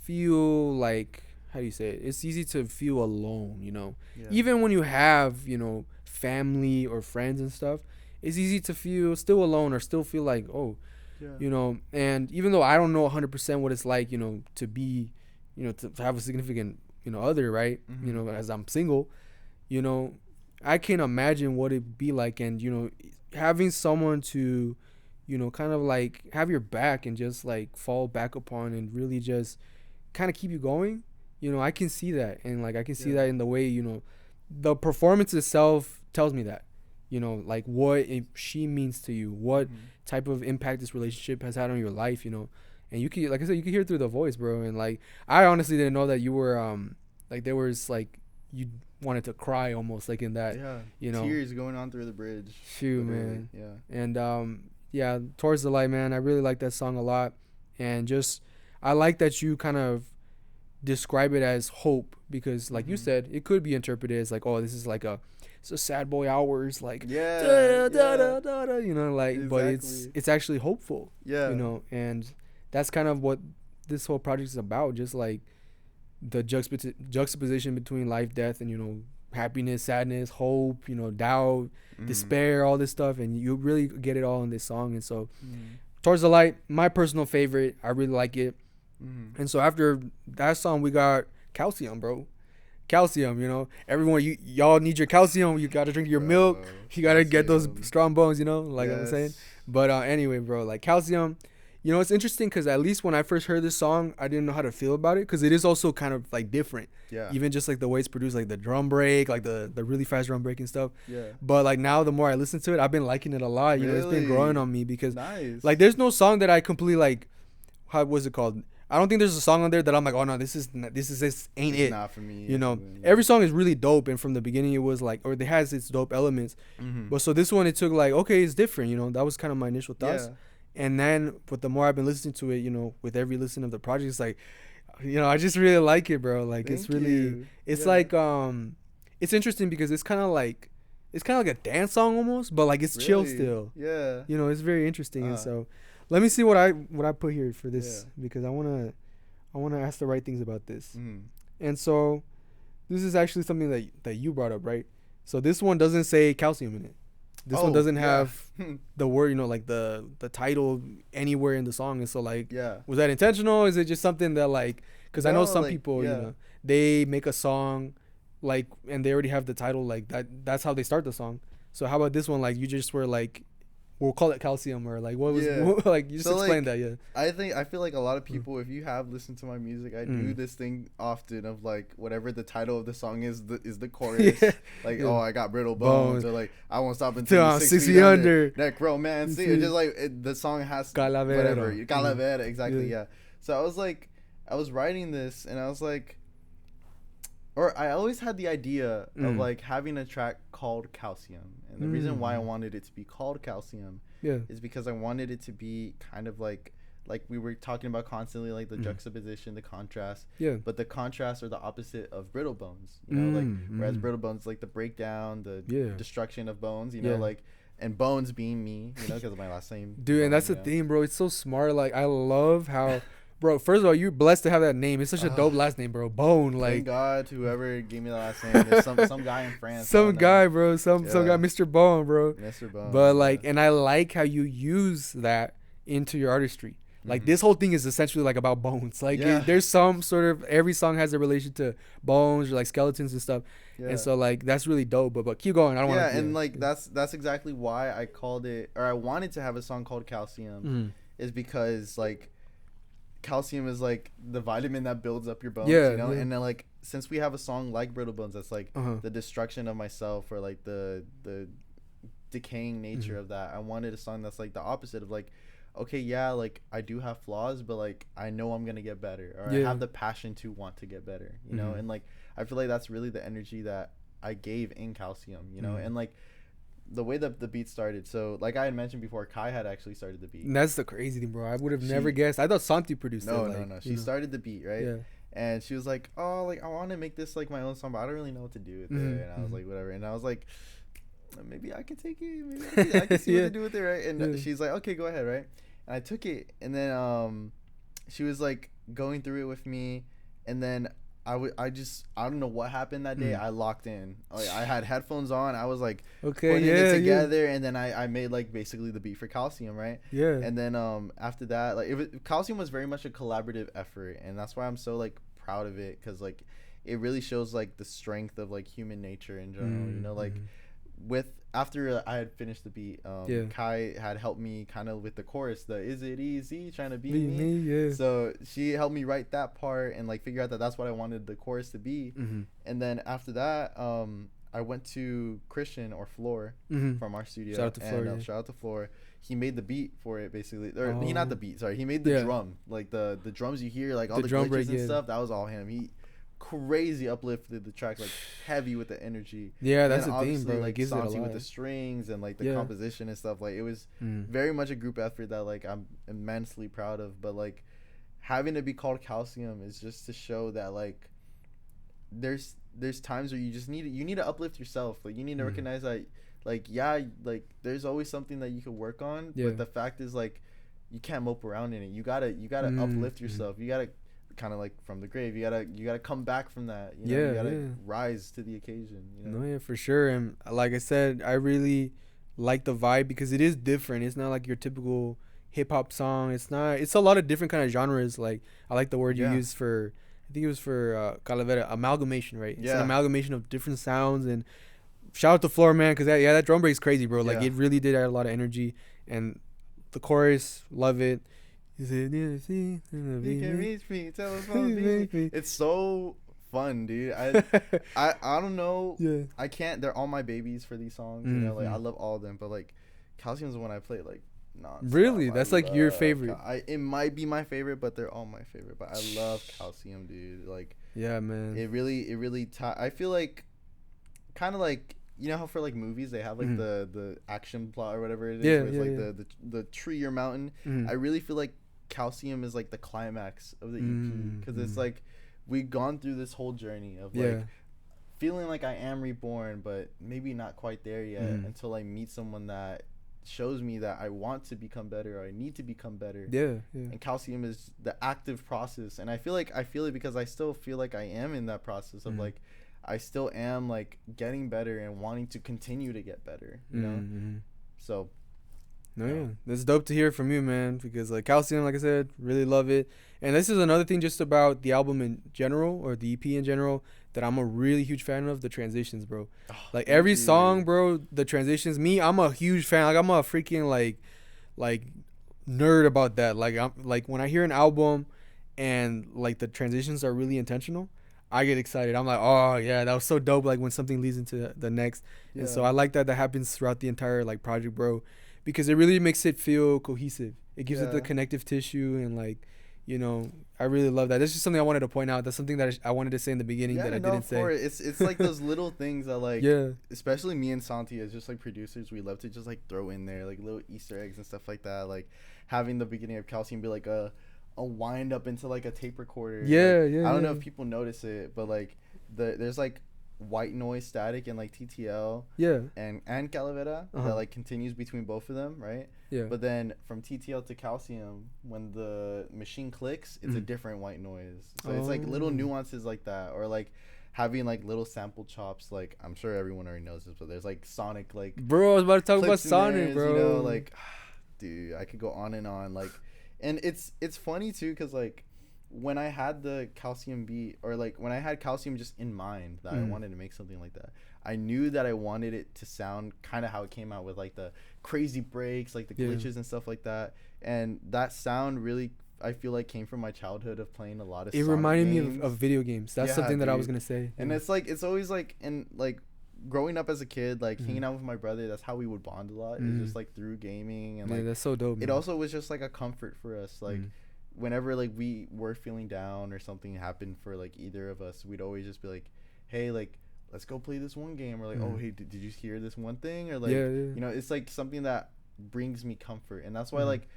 feel like, how do you say it? It's easy to feel alone, you know. Yeah. Even when you have, you know, family or friends and stuff, it's easy to feel still alone or still feel like, oh, you know. And even though I don't know 100% what it's like, you know, to be, you know, to have a significant, you know, other, right? You know, as I'm single, you know, I can imagine what it'd be like. And, you know, having someone to, you know, kind of like have your back and just like fall back upon and really just kind of keep you going, you know, I can see that. And like I can see that in the way, you know, the performance itself tells me that, you know, like what she means to you, what type of impact this relationship has had on your life, you know. And you can, like I said, you can hear through the voice, bro. And like I honestly didn't know that you were like there was like you wanted to cry almost like in that, you know, tears going on through the bridge. Shoot, man. Yeah. And Yeah, Towards the Light, man. I really like that song a lot. And just, I like that you kind of describe it as hope because, like you said, it could be interpreted as like, oh, this is like it's a sad boy hours, like, Yeah, you know, like, exactly. but it's actually hopeful, Yeah, you know, and that's kind of what this whole project is about. Just like the juxtaposition between life, death, and, you know, happiness, sadness, hope, you know, doubt, despair, all this stuff, and you really get it all in this song. And so Towards the Light, my personal favorite, I really like it. And so after that song, we got Calcium, bro. Calcium, you know, everyone, y'all need your calcium. You gotta drink your milk. You gotta get those strong bones, you know, like I'm saying. But anyway, bro, like Calcium, you know, it's interesting because at least when I first heard this song, I didn't know how to feel about it because it is also kind of like different. Yeah. Even just like the way it's produced, like the drum break, like the really fast drum break and stuff. Yeah. But like now, the more I listen to it, I've been liking it a lot. You know, it's been growing on me because like there's no song that I completely like. How was it called? I don't think there's a song on there that I'm like, oh no, this ain't it. Not for me. You know, every song is really dope, and from the beginning it was like, or it has its dope elements. But so this one, it took like, okay, it's different. You know, that was kind of my initial thoughts. Yeah. And then, but the more I've been listening to it, you know, with every listen of the project, it's like, you know, I just really like it, bro. Like it's really, it's like, it's interesting because it's kind of like a dance song almost, but like it's chill still. Yeah. You know, it's very interesting, and so. Let me see what I put here for this because I wanna ask the right things about this. And so this is actually something that you brought up, right? So this one doesn't say calcium in it. This one doesn't have the word, you know, like the title anywhere in the song. And so like, was that intentional? Is it just something that like, because I know some people, you know, they make a song like, and they already have the title like that. That's how they start the song. So how about this one? Like you just were like, we'll call it calcium, or like what was like you just explain that. I feel like a lot of people, if you have listened to my music, I do this thing often of like whatever the title of the song is the chorus. Like oh, I got brittle bones, or like I won't stop until 6 feet under. Necromancy. It's just like the song has whatever. Calavera, exactly. So I was writing this and I was like, or I always had the idea of like having a track called Calcium. And the reason why I wanted it to be called Calcium is because I wanted it to be kind of like we were talking about constantly, like the juxtaposition, the contrast. But the contrast are the opposite of brittle bones. You know, like whereas brittle bones, like the breakdown, the destruction of bones, you know, like, and bones being me, you know, because of my last name. Dude, and that's the thing, bro. It's so smart. Like I love how bro, first of all, you're blessed to have that name. It's such a dope last name, bro. Bone, like. Thank God, whoever gave me the last name. There's some guy in France. Some guy, bro. Some guy, Mr. Bone, bro. Mr. Bone. But like, and I like how you use that into your artistry. Like this whole thing is essentially like about bones. Like there's some sort of, every song has a relation to bones or like skeletons and stuff. And so like that's really dope. But keep going. I don't want to. Yeah, and like that's exactly why I called it, or I wanted to have a song called Calcium, is because like. Calcium is like the vitamin that builds up your bones, you know. And then like since we have a song like Brittle Bones that's like the destruction of myself, or like the decaying nature of that, I wanted a song that's like the opposite of like, okay, yeah, like I do have flaws, but like I know I'm gonna get better, or I have the passion to want to get better, you know. And like I feel like that's really the energy that I gave in Calcium, you know. And like the way that the beat started, so like I had mentioned before, Kai had actually started the beat. And that's the crazy thing, bro. I would have never guessed. I thought Santi produced it. No. She started the beat, right? And she was like, oh, like I want to make this like my own song, but I don't really know what to do with it. And I was like, whatever. And I was like, maybe I can take it. Maybe I can see what to do with it, right? And she's like, okay, go ahead, right? And I took it, and then she was like going through it with me, and then I don't know what happened that day. I locked in. Like, I had headphones on. I was like putting it together, and then I made like basically the beat for Calcium, right? And then after that, like Calcium was very much a collaborative effort, and that's why I'm so like proud of it, because like it really shows like the strength of like human nature in general. You know, like with after I had finished the beat, Kai had helped me kind of with the chorus, the "Is it easy trying to be me?" So she helped me write that part and like figure out that that's what I wanted the chorus to be. And then after that, I went to Christian or Floor from our studio. Shout out to Floor. Shout out to Floor. He made the beat for it basically, or he not the beat. Sorry, he made the drum, like the drums you hear, like all the drum glitches and stuff. That was all him. He crazy uplifted the track, like heavy with the energy. Yeah, that's the theme, bro. Like it gives it a lot. with the strings and like the composition and stuff. Like it was very much a group effort that like I'm immensely proud of. But like having to be called Calcium is just to show that like there's times where you just need to uplift yourself. Like you need to recognize that like there's always something that you can work on. But the fact is like you can't mope around in it. You gotta uplift yourself. You gotta kind of like from the grave. You gotta come back from that. You gotta rise to the occasion. No, yeah, for sure. And like I said, I really like the vibe because it is different. It's not like your typical hip hop song. It's a lot of different kind of genres. Like I like the word you used for, I think it was for Calavera, amalgamation, right? It's an amalgamation of different sounds. And shout out to Floor, man, because that drum break is crazy, bro. Like it really did add a lot of energy. And the chorus, love it. You can reach me, tell us it's so fun, dude. I don't know. I can't. They're all my babies for these songs. You know, like I love all of them, but like Calcium's the one I play like non-stop. Really? That's like your favorite? It might be my favorite, but they're all my favorite. But I love Calcium, dude. Like yeah, man. It really I feel like kind of like, you know how for like movies they have like the action plot or whatever it is, where it's like the tree or mountain. I really feel like Calcium is like the climax of the EP, because it's like we've gone through this whole journey of like feeling like I am reborn, but maybe not quite there yet until I meet someone that shows me that I want to become better or I need to become better. And Calcium is the active process, and I feel it because I still feel like I am in that process of like I still am like getting better and wanting to continue to get better, you know. So that's dope to hear from you, man, because like Calcium, like I said, really love it. And this is another thing just about the album in general, or the EP in general, that I'm a really huge fan of, the transitions, bro. Like every song, bro, the transitions, I'm a huge fan. Like I'm a freaking like nerd about that. Like I'm like when I hear an album and like the transitions are really intentional, I get excited. I'm like, oh yeah, that was so dope. Like when something leads into the next. And so I like that happens throughout the entire like project, bro, because it really makes it feel cohesive. It gives it the connective tissue, and like, you know, I really love that. That's just something I wanted to point out. That's something that I wanted to say in the beginning that I didn't say. It's like those little things that like, especially me and Santi as just like producers, we love to just like throw in there like little Easter eggs and stuff like that. Like having the beginning of Calcium be like a wind up into like a tape recorder. I don't know if people notice it, but like there's like white noise static in like TTL and Calavera that like continues between both of them, right? But then from TTL to Calcium, when the machine clicks, it's a different white noise. So it's like little nuances like that, or like having like little sample chops. Like I'm sure everyone already knows this, but there's like Sonic, like bro, I was about to talk about Sonic, bro. You know, like dude, I could go on and on. Like, and it's funny too, because like when I had the Calcium beat, or like when I had Calcium just in mind that I wanted to make something like that, I knew that I wanted it to sound kind of how it came out, with like the crazy breaks, like the glitches and stuff like that. And that sound really, I feel like, came from my childhood of playing a lot of Sonic reminded games. Me of video games. That's something that I was gonna say. And it's like, it's always like, and like growing up as a kid, like hanging out with my brother, that's how we would bond a lot. It's just like through gaming, and like that's so dope. It also was just like a comfort for us, like whenever like we were feeling down or something happened for like either of us, we'd always just be like, hey, like let's go play this one game, or like oh hey, did you hear this one thing, or like you know, it's like something that brings me comfort. And that's why like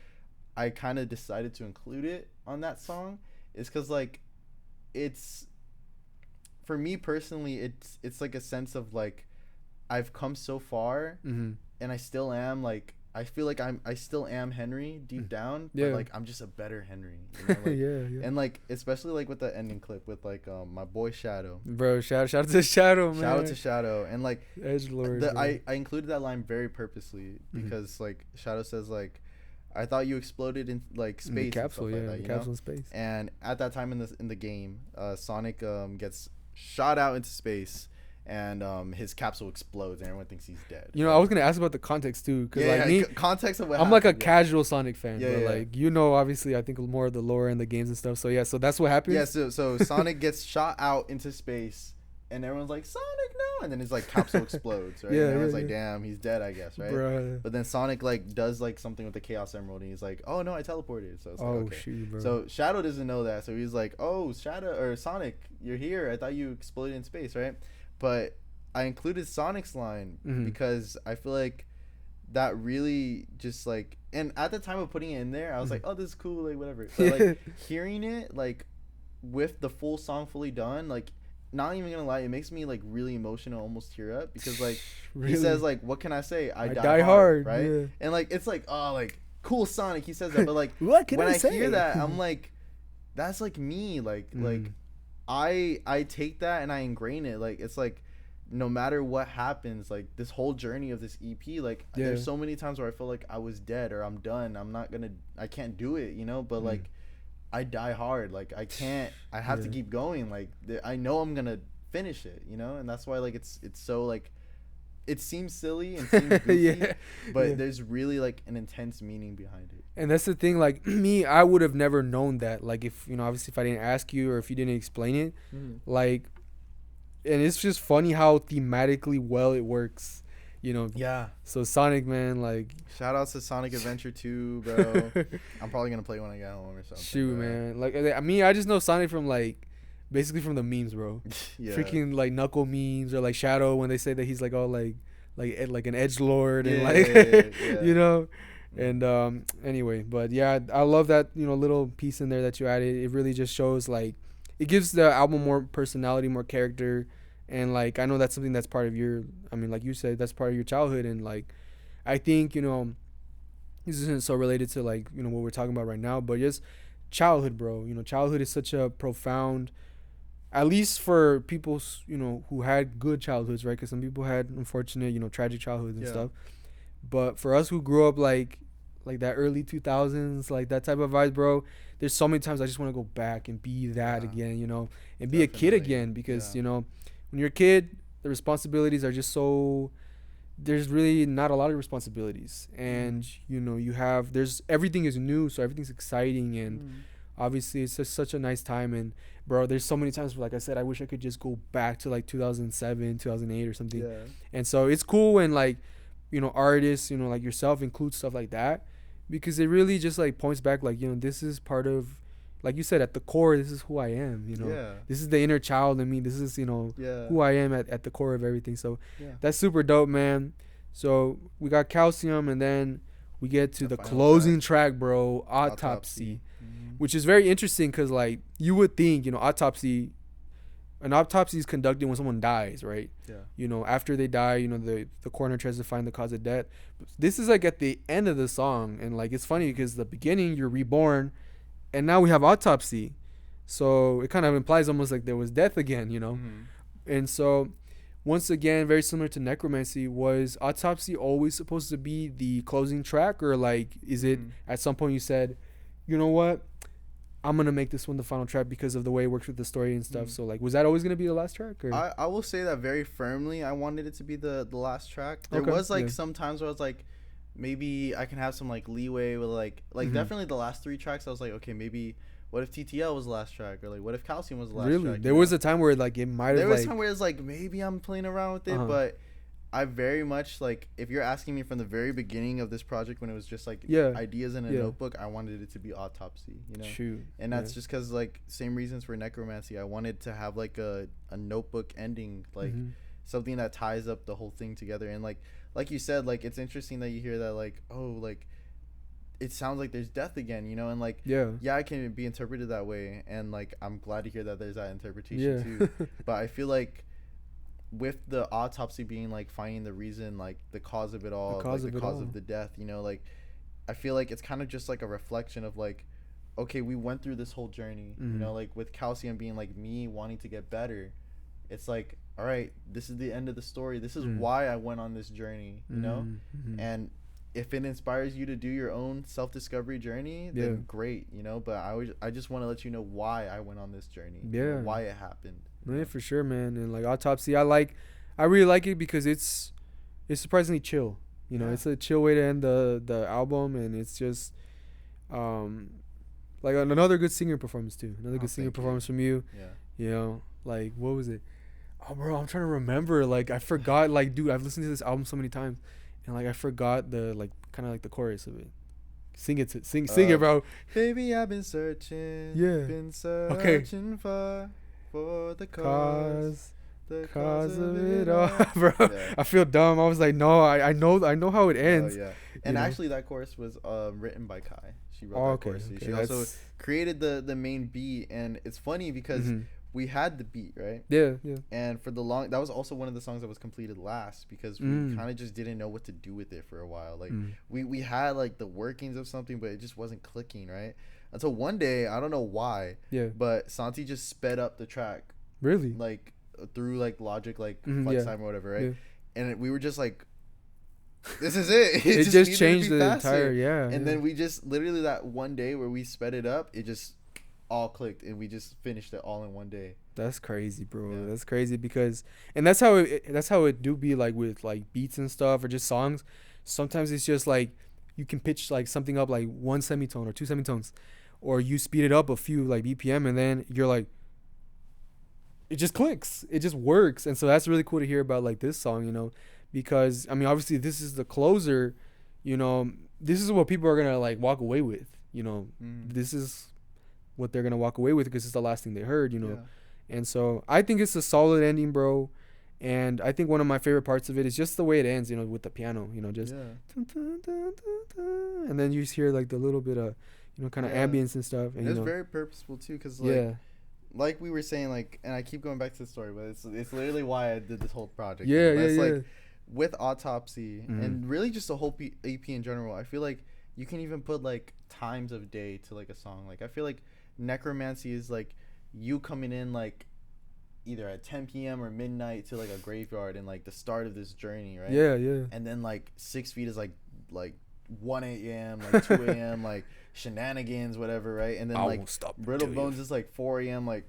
I kind of decided to include it on that song, is because like it's, for me personally, it's like a sense of like I've come so far, and I still am like, I feel like I still am Henry deep down, but like I'm just a better Henry, you know? Like, and like especially like with the ending clip with like my boy Shadow, bro. Shout out to Shadow, man. Shout out to Shadow. And like Edgelord, I included that line very purposely, because like Shadow says like, I thought you exploded in like space, in the capsule, and stuff like that, capsule in space. And at that time in the game, Sonic gets shot out into space, and his capsule explodes, and everyone thinks he's dead. You know, I was gonna ask about the context too, because like me, context of what I'm happened, like a casual Sonic fan, but like, you know, obviously I think more of the lore and the games and stuff. So yeah, so that's what happened. Yeah, so Sonic gets shot out into space, and everyone's like, Sonic, no, and then his like capsule explodes, right? Yeah, and everyone's yeah, like, damn, he's dead, I guess, right? Bruh. But then Sonic like does like something with the Chaos Emerald, and he's like, oh no, I teleported. So it's like, okay. Shoot, bro. So Shadow doesn't know that, so he's like, oh, Shadow or Sonic, you're here. I thought you exploded in space, right? But I included Sonic's line because I feel like that really just like, and at the time of putting it in there, I was like, oh, this is cool, like whatever. But like hearing it like with the full song fully done, like, not even gonna lie, it makes me like really emotional, almost tear up, because like really? He says like, what can I say? I die hard, right? Yeah. And like it's like, oh, like cool Sonic, he says that, but like what can when I say? hear that, I'm like, that's like me, like I take that and I ingrain it. Like it's like, no matter what happens, like this whole journey of this EP, like there's so many times where I feel like I was dead or I'm done, I can't do it, you know, but like I die hard, like I have to keep going, like I know I'm gonna finish it, you know, and that's why like it's so like, it seems silly and seems goofy, but there's really like an intense meaning behind it. And that's the thing, like me, I would have never known that, like if, you know, obviously if I didn't ask you or if you didn't explain it, like, and it's just funny how thematically well it works, you know. Yeah. So Sonic, man, like, shout outs to Sonic Adventure 2, bro. I'm probably gonna play when I get home or something. Shoot, bro. Man. Like, I mean, I just know Sonic from like, basically from the memes, bro. Yeah. Freaking like Knuckle memes, or like Shadow when they say that he's like all like an edgelord and like you know. And anyway, but yeah, I love that, you know, little piece in there that you added. It really just shows like, it gives the album more personality, more character, and like I know that's something that's part of your, I mean, like you said, that's part of your childhood, and like I think, you know, this isn't so related to like, you know, what we're talking about right now, but just childhood, bro. You know, childhood is such a profound, at least for people, you know, who had good childhoods, right? Because some people had unfortunate, you know, tragic childhoods and stuff. But for us who grew up like that early 2000s, like that type of vibe, bro, there's so many times I just want to go back and be that again, you know, and be a kid again, because you know, when you're a kid, the responsibilities are just so, there's really not a lot of responsibilities, and you know, everything is new, so everything's exciting, and obviously it's just such a nice time. And bro, there's so many times where, like I said, I wish I could just go back to like 2007, 2008 or something. And so it's cool when like, you know, artists, you know, like yourself include stuff like that, because it really just like points back, like, you know, this is part of, like you said, at the core, this is who I am, you know. This is the inner child in me. This is, you know, who I am at the core of everything. So that's super dope, man. So we got Calcium, and then we get to the closing track, bro, Autopsy. Which is very interesting, because like you would think, you know, an autopsy is conducted when someone dies, right? You know, after they die, you know, the coroner tries to find the cause of death. This is like at the end of the song, and like it's funny because the beginning you're reborn, and now we have autopsy, so it kind of implies almost like there was death again, you know. And so once again, very similar to Necromancy, was Autopsy always supposed to be the closing track, or like is it at some point you said, you know what, I'm gonna make this one the final track because of the way it works with the story and stuff? So like, was that always gonna be the last track? Or? I will say that very firmly. I wanted it to be the last track. There was like some times where I was like, maybe I can have some like leeway with like definitely the last 3 tracks. I was like, okay, maybe what if TTL was the last track, or like what if Calcium was the last track? Really, there was a time where like it might have. There was a time where it was like, maybe I'm playing around with it, but I very much like, if you're asking me from the very beginning of this project, when it was just like ideas in a notebook, I wanted it to be Autopsy, you know. And that's just because like same reasons for Necromancy. I wanted to have like a notebook ending, like something that ties up the whole thing together. And like you said, like it's interesting that you hear that, like, oh, like it sounds like there's death again, you know. And like it can be interpreted that way, and like I'm glad to hear that there's that interpretation too. But I feel like with the autopsy being like finding the reason, like the cause of it all, the cause of the death, you know, like I feel like it's kind of just like a reflection of like, okay, we went through this whole journey, you know, like with Calcium being like me wanting to get better. It's like, all right, this is the end of the story. This is why I went on this journey, you know. And if it inspires you to do your own self-discovery journey, then great, you know. But I just want to let you know why I went on this journey, you know, why it happened. Yeah, for sure, man. And like Autopsy, I really like it because it's surprisingly chill. You know, it's a chill way to end the album, and it's just like another good singer performance too. Another good singer performance from you. You know, like what was it? Oh, bro, I'm trying to remember. Like, I forgot. Like, dude, I've listened to this album so many times, and like, I forgot the like, kind of like the chorus of it. Sing it, bro. Baby, I've been searching. Yeah. Been Okay. searching for the Cause the cause of it all, bro. Yeah. I feel dumb. I was like, no, I know how it ends. Oh yeah. And actually, that chorus was written by Kai. She wrote that chorus. Okay. She also created the main beat, and it's funny because we had the beat, right? Yeah. And for that was also one of the songs that was completed last because we kind of just didn't know what to do with it for a while. Like we had like the workings of something, but it just wasn't clicking, right? Until one day, I don't know why, but Santi just sped up the track. Really? Like through like Logic, like Flex Time or whatever, right? And we were just like, this is it. It just changed the entire, And then we just literally that one day where we sped it up, it just all clicked and we just finished it all in one day. That's crazy, bro. Yeah. That's crazy because, and that's how it do be like with like beats and stuff or just songs. Sometimes it's just like you can pitch like something up like one semitone or two semitones, or you speed it up a few like BPM, and then you're like, it just clicks. It just works. And so that's really cool to hear about like this song, you know, because I mean, obviously this is the closer, you know, this is what people are going to like walk away with, you know, this is what they're going to walk away with because it's the last thing they heard, you know? Yeah. And so I think it's a solid ending, bro. And I think one of my favorite parts of it is just the way it ends, you know, with the piano, you know, just, dun, dun, dun, dun, dun, and then you just hear like the little bit of, you know, kind of ambience and stuff. And it's very purposeful too. Cause like we were saying, like, and I keep going back to the story, but it's literally why I did this whole project. Like with Autopsy and really just the whole EP in general, I feel like you can even put like times of day to like a song. Like I feel like Necromancy is like you coming in like either at 10 p.m. or midnight to like a graveyard and like the start of this journey, right? Yeah. And then like 6 feet is like 1 a.m., like 2 a.m., like shenanigans, whatever, right? And then like Brittle Bones is like 4 a.m., like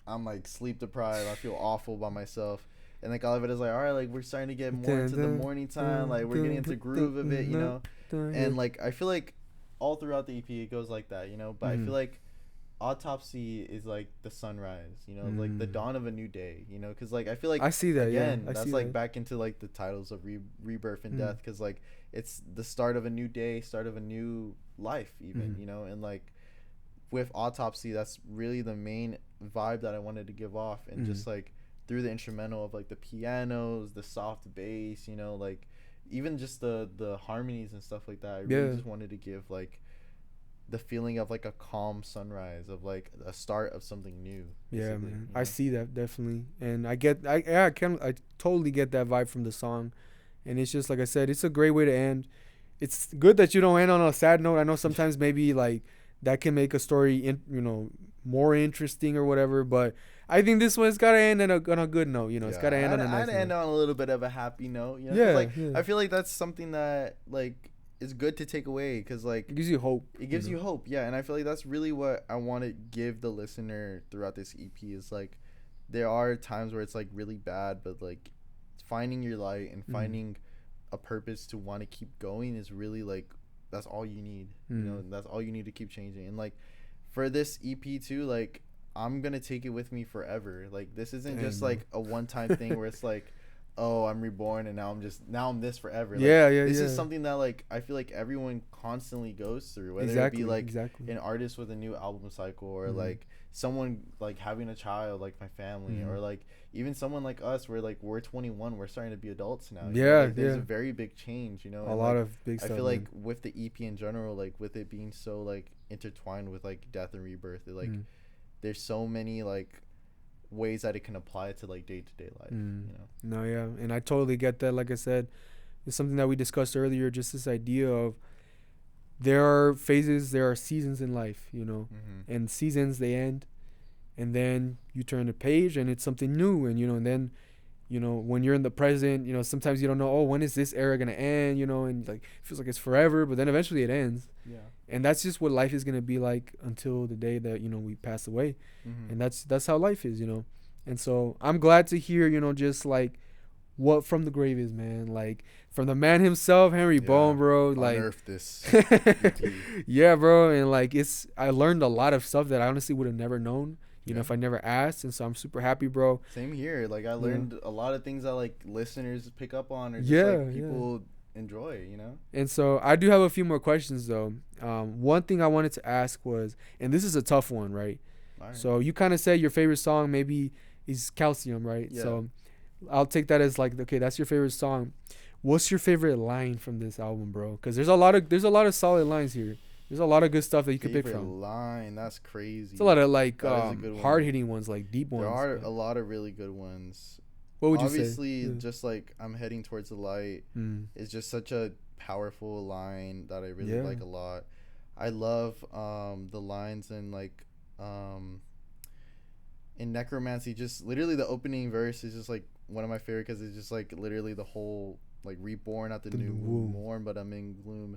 I'm like sleep deprived, I feel awful by myself. And like all of it is like, all right, like we're starting to get more into the morning time, like we're getting into groove of it, you know? And like I feel like all throughout the EP it goes like that, you know? But I feel like Autopsy is like the sunrise, you know, like the dawn of a new day, you know, because like I feel like I see that again. That's like back into like the titles of rebirth and death, because like it's the start of a new day, start of a new life, even, you know, and like with Autopsy, that's really the main vibe that I wanted to give off, and just like through the instrumental of like the pianos, the soft bass, you know, like even just the harmonies and stuff like that. I really just wanted to give like the feeling of like a calm sunrise, of like a start of something new. Yeah, man. You know? I see that definitely, and I totally get that vibe from the song, and it's just like I said, it's a great way to end. It's good that you don't end on a sad note. I know sometimes maybe like that can make a story more interesting or whatever, but I think this one's gotta end on a good note. You know, it's gotta end on a nice note. I'd end on a little bit of a happy note. You know? I feel like that's something that like is good to take away, because like it gives you hope. It gives you hope, yeah. And I feel like that's really what I want to give the listener throughout this EP, is like there are times where it's like really bad, but like finding your light and finding a purpose to want to keep going is really like that's all you need. You know, that's all you need to keep changing. And like for this EP too, like I'm gonna take it with me forever. Like this isn't just like a one-time thing where it's like, oh, I'm reborn and now I'm this forever. Like, this is something that like I feel like everyone constantly goes through, whether it be like an artist with a new album cycle, or like someone like having a child, like my family, or like even someone like us where like we're 21, we're starting to be adults now. Like, there's a very big change, you know. A lot of big stuff. I feel like with the EP in general, like with it being so like intertwined with like death and rebirth, it, like there's so many like ways that it can apply to like day-to-day life, you know. And I totally get that. Like I said, it's something that we discussed earlier, just this idea of there are phases, there are seasons in life, you know, and seasons, they end, and then you turn the page and it's something new. And, you know, and then, you know, when you're in the present, you know, sometimes you don't know, oh, when is this era going to end, you know, and like, it feels like it's forever, but then eventually it ends. And that's just what life is going to be like until the day that, you know, we pass away. And that's how life is, you know. And so I'm glad to hear, you know, just like what From the Grave is, man. Like from the man himself, Henry Bone, bro. Like unearth this. Yeah, bro. And like I learned a lot of stuff that I honestly would have never known, you know, if I never asked. And so I'm super happy, bro. Same here. Like, I learned a lot of things that, like, listeners pick up on, or just, like, people enjoy, you know? And so I do have a few more questions, though. One thing I wanted to ask was, and this is a tough one, right? So you kind of said your favorite song maybe is Calcium, right? Yeah. So I'll take that as, like, okay, that's your favorite song. What's your favorite line from this album, bro? Because there's a lot of solid lines here. There's a lot of good stuff that you can pick from. Line, that's crazy. It's a lot of, like, hard hitting ones, like deep ones. There are a lot of really good ones. What would you say? Obviously, just like I'm heading towards the light is just such a powerful line that I really like a lot. I love the lines in, like, in Necromancy. Just literally the opening verse is just, like, one of my favorite, because it's just, like, literally the whole, like, reborn at the new morn, but I'm in gloom,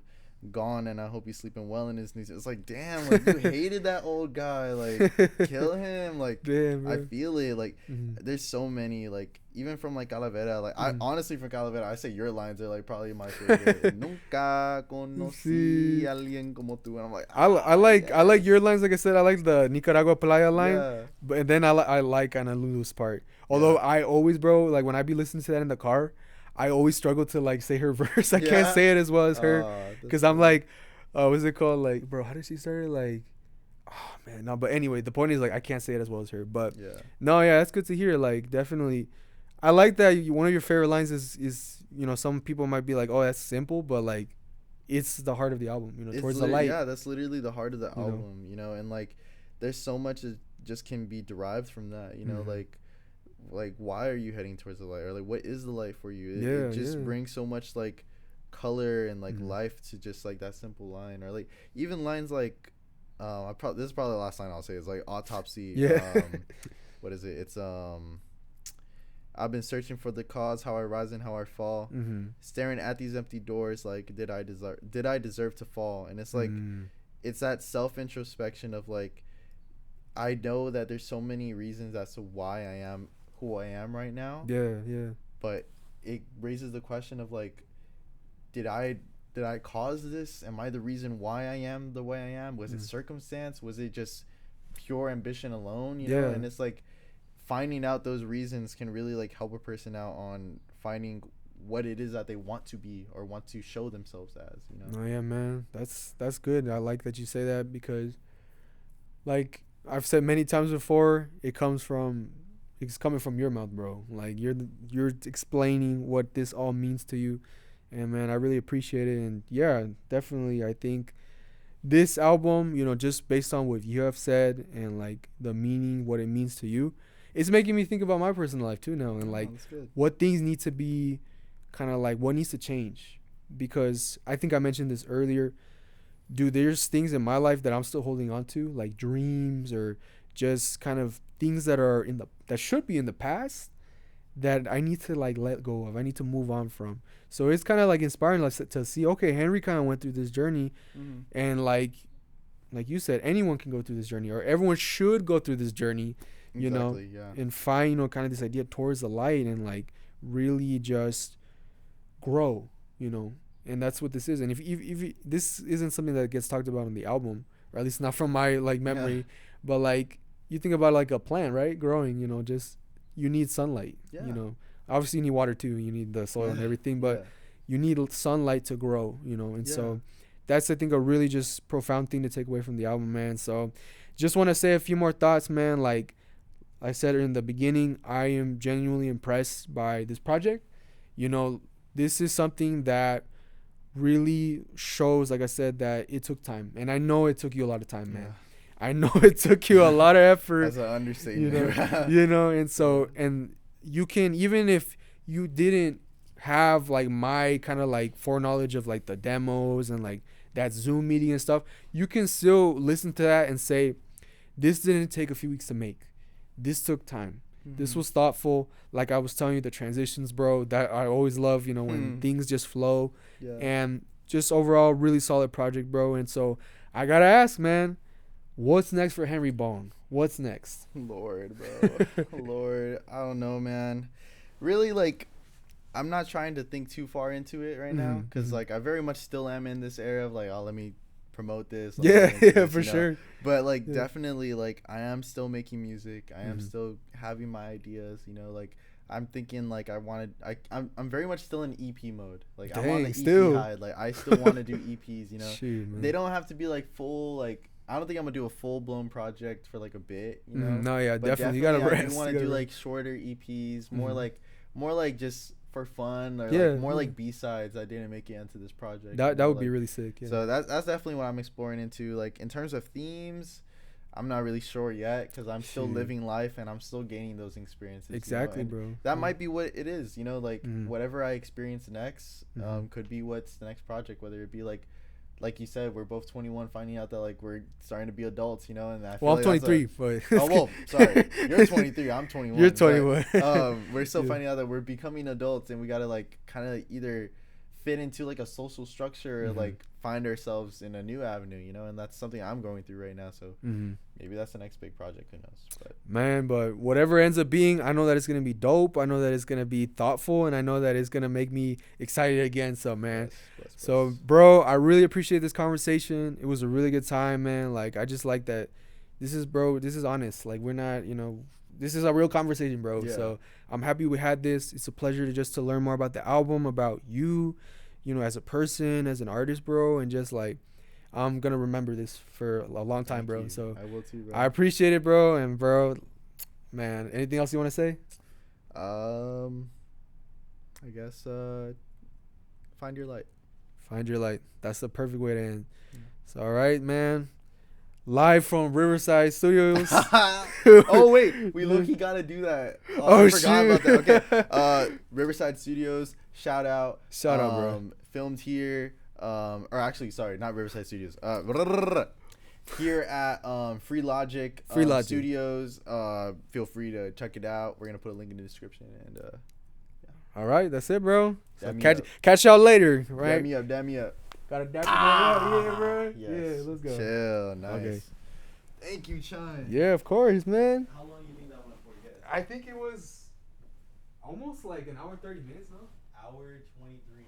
gone, and I hope he's sleeping well in his knees. It's like, damn, like, you hated that old guy, like, kill him, like, damn, I feel it, like, there's so many, like, even from, like, Calavera, like, I honestly, from Calavera, I say your lines are, like, probably my favorite. Nunca conocí alguien como tú, and I'm like, I like your lines. Like I said, I like the Nicaragua Playa line, but and then I like Ana Lulu's part. Although I always, bro, like, when I be listening to that in the car, I always struggle to, like, say her verse. I can't say it as well as her, because I'm like, what's it called? Like, bro, how did she start it? Like, oh man, no. But anyway, the point is, like, I can't say it as well as her. But that's good to hear. Like, definitely, I like that one of your favorite lines is you know, some people might be like, oh, that's simple, but, like, it's the heart of the album. You know, towards the light. Yeah, that's literally the heart of the album. You know, and, like, there's so much that just can be derived from that. You know, like why are you heading towards the light, or, like, what is the light for you? It just brings so much, like, color and, like, life to just, like, that simple line. Or, like, even lines like this is probably the last line I'll say, is, like, Autopsy. What is it? It's I've been searching for the cause, how I rise and how I fall, staring at these empty doors, like, did I deserve to fall? And it's like it's that self introspection of, like, I know that there's so many reasons as to why I am who I am right now. But it raises the question of, like, did I cause this? Am I the reason why I am the way I am? Was it circumstance? Was it just pure ambition alone? You know? And it's like, finding out those reasons can really, like, help a person out on finding what it is that they want to be or want to show themselves as, you know? Oh yeah, man, that's good. I like that you say that, because, like I've said many times before, it's coming from your mouth, bro. Like, you're explaining what this all means to you, and, man, I really appreciate it. And yeah, definitely, I think this album, you know, just based on what you have said and, like, the meaning, what it means to you, it's making me think about my personal life too now, and, like, what things need to be kind of, like, what needs to change. Because I think I mentioned this earlier, dude, there's things in my life that I'm still holding on to, like dreams or just kind of things that are that should be in the past, that I need to, like, let go of. I need to move on from. So it's kind of, like, inspiring, like, to see, okay, Henry kind of went through this journey, and, like you said, anyone can go through this journey, or everyone should go through this journey, you know, and find, you know, kind of this idea towards the light, and, like, really just grow, you know. And that's what this is. And if this isn't something that gets talked about on the album, or at least not from my, like, memory, but, like, you think about, like, a plant, right, growing, you know, just you need sunlight, you know. Obviously you need water too, you need the soil and everything, but you need sunlight to grow, you know. And so that's, I think, a really just profound thing to take away from the album, man. So just want to say a few more thoughts, man. Like I said in the beginning, I am genuinely impressed by this project. You know, this is something that really shows, like I said, that it took time. And I know it took you a lot of time, man. I know it took you a lot of effort. That's an understatement. You know, and so, and you can, even if you didn't have, like, my kind of, like, foreknowledge of, like, the demos and, like, that Zoom meeting and stuff, you can still listen to that and say, this didn't take a few weeks to make. This took time. This was thoughtful. Like I was telling you, the transitions, bro, that I always love, you know, when things just flow. And just overall, really solid project, bro. And so I got to ask, man, what's next for Henry Bone? What's next? Lord, bro. Lord, I don't know, man. Really, like, I'm not trying to think too far into it right now, because, like, I very much still am in this era of, like, oh, let me promote this. Yeah, yeah, this, for sure. But like definitely, like I am still making music. I am still having my ideas. Like I'm thinking like I'm very much still in EP mode. Like I'm on the EP high. Like I still want to do EPs. Shoot, they don't have to be like full like. I don't think I'm gonna do a full blown project for like a bit, No, yeah, but definitely. You gotta rest. I want to do like shorter EPs, more like just for fun, or like more like B-sides. I didn't make it into this project. That would be really sick. Yeah. So that's definitely what I'm exploring into. Like in terms of themes, I'm not really sure yet because I'm still living life and I'm still gaining those experiences. Exactly, bro. That might be what it is. Like whatever I experience next, could be what's the next project. Whether it be like you said, we're both 21, finding out that like we're starting to be adults, and I feel I'm 23, but oh well, sorry, you're 23, I'm 21. You're 21. But, we're still finding out that we're becoming adults, and we gotta like kind of either fit into like a social structure or like find ourselves in a new avenue, and that's something I'm going through right now. So maybe that's the next big project. Who knows? But whatever ends up being, I know that it's gonna be dope. I know that it's gonna be thoughtful, and I know that it's gonna make me excited again. So man, so bro, I really appreciate this conversation. It was a really good time, man. Like I just like that. This is honest. Like we're not, this is a real conversation, bro. Yeah. So I'm happy we had this. It's a pleasure to learn more about the album, about you, as a person, as an artist, bro, and just like I'm gonna remember this for a long time, bro. So I will too, bro. I appreciate it, bro. And bro, man, anything else you want to say? I guess find your light. Find your light. That's the perfect way to end. So all right, man. Live from Riverside Studios. Oh wait, we low-key gotta do that. I forgot about that. Okay. Riverside Studios. Shout out, bro. Filmed here. Or actually, sorry, not Riverside Studios. Here at Free Logic Studios. Feel free to check it out. We're gonna put a link in the description. And all right, that's it, bro. So catch y'all later. Right? Damn me up. Gotta dap up, yeah, bro. Yes. Yeah, let's go. Chill, nice. Okay. Thank you, Chun. Yeah, of course, man. How long do you think that went for? I think it was almost like an hour 30 minutes, no? Hour 23.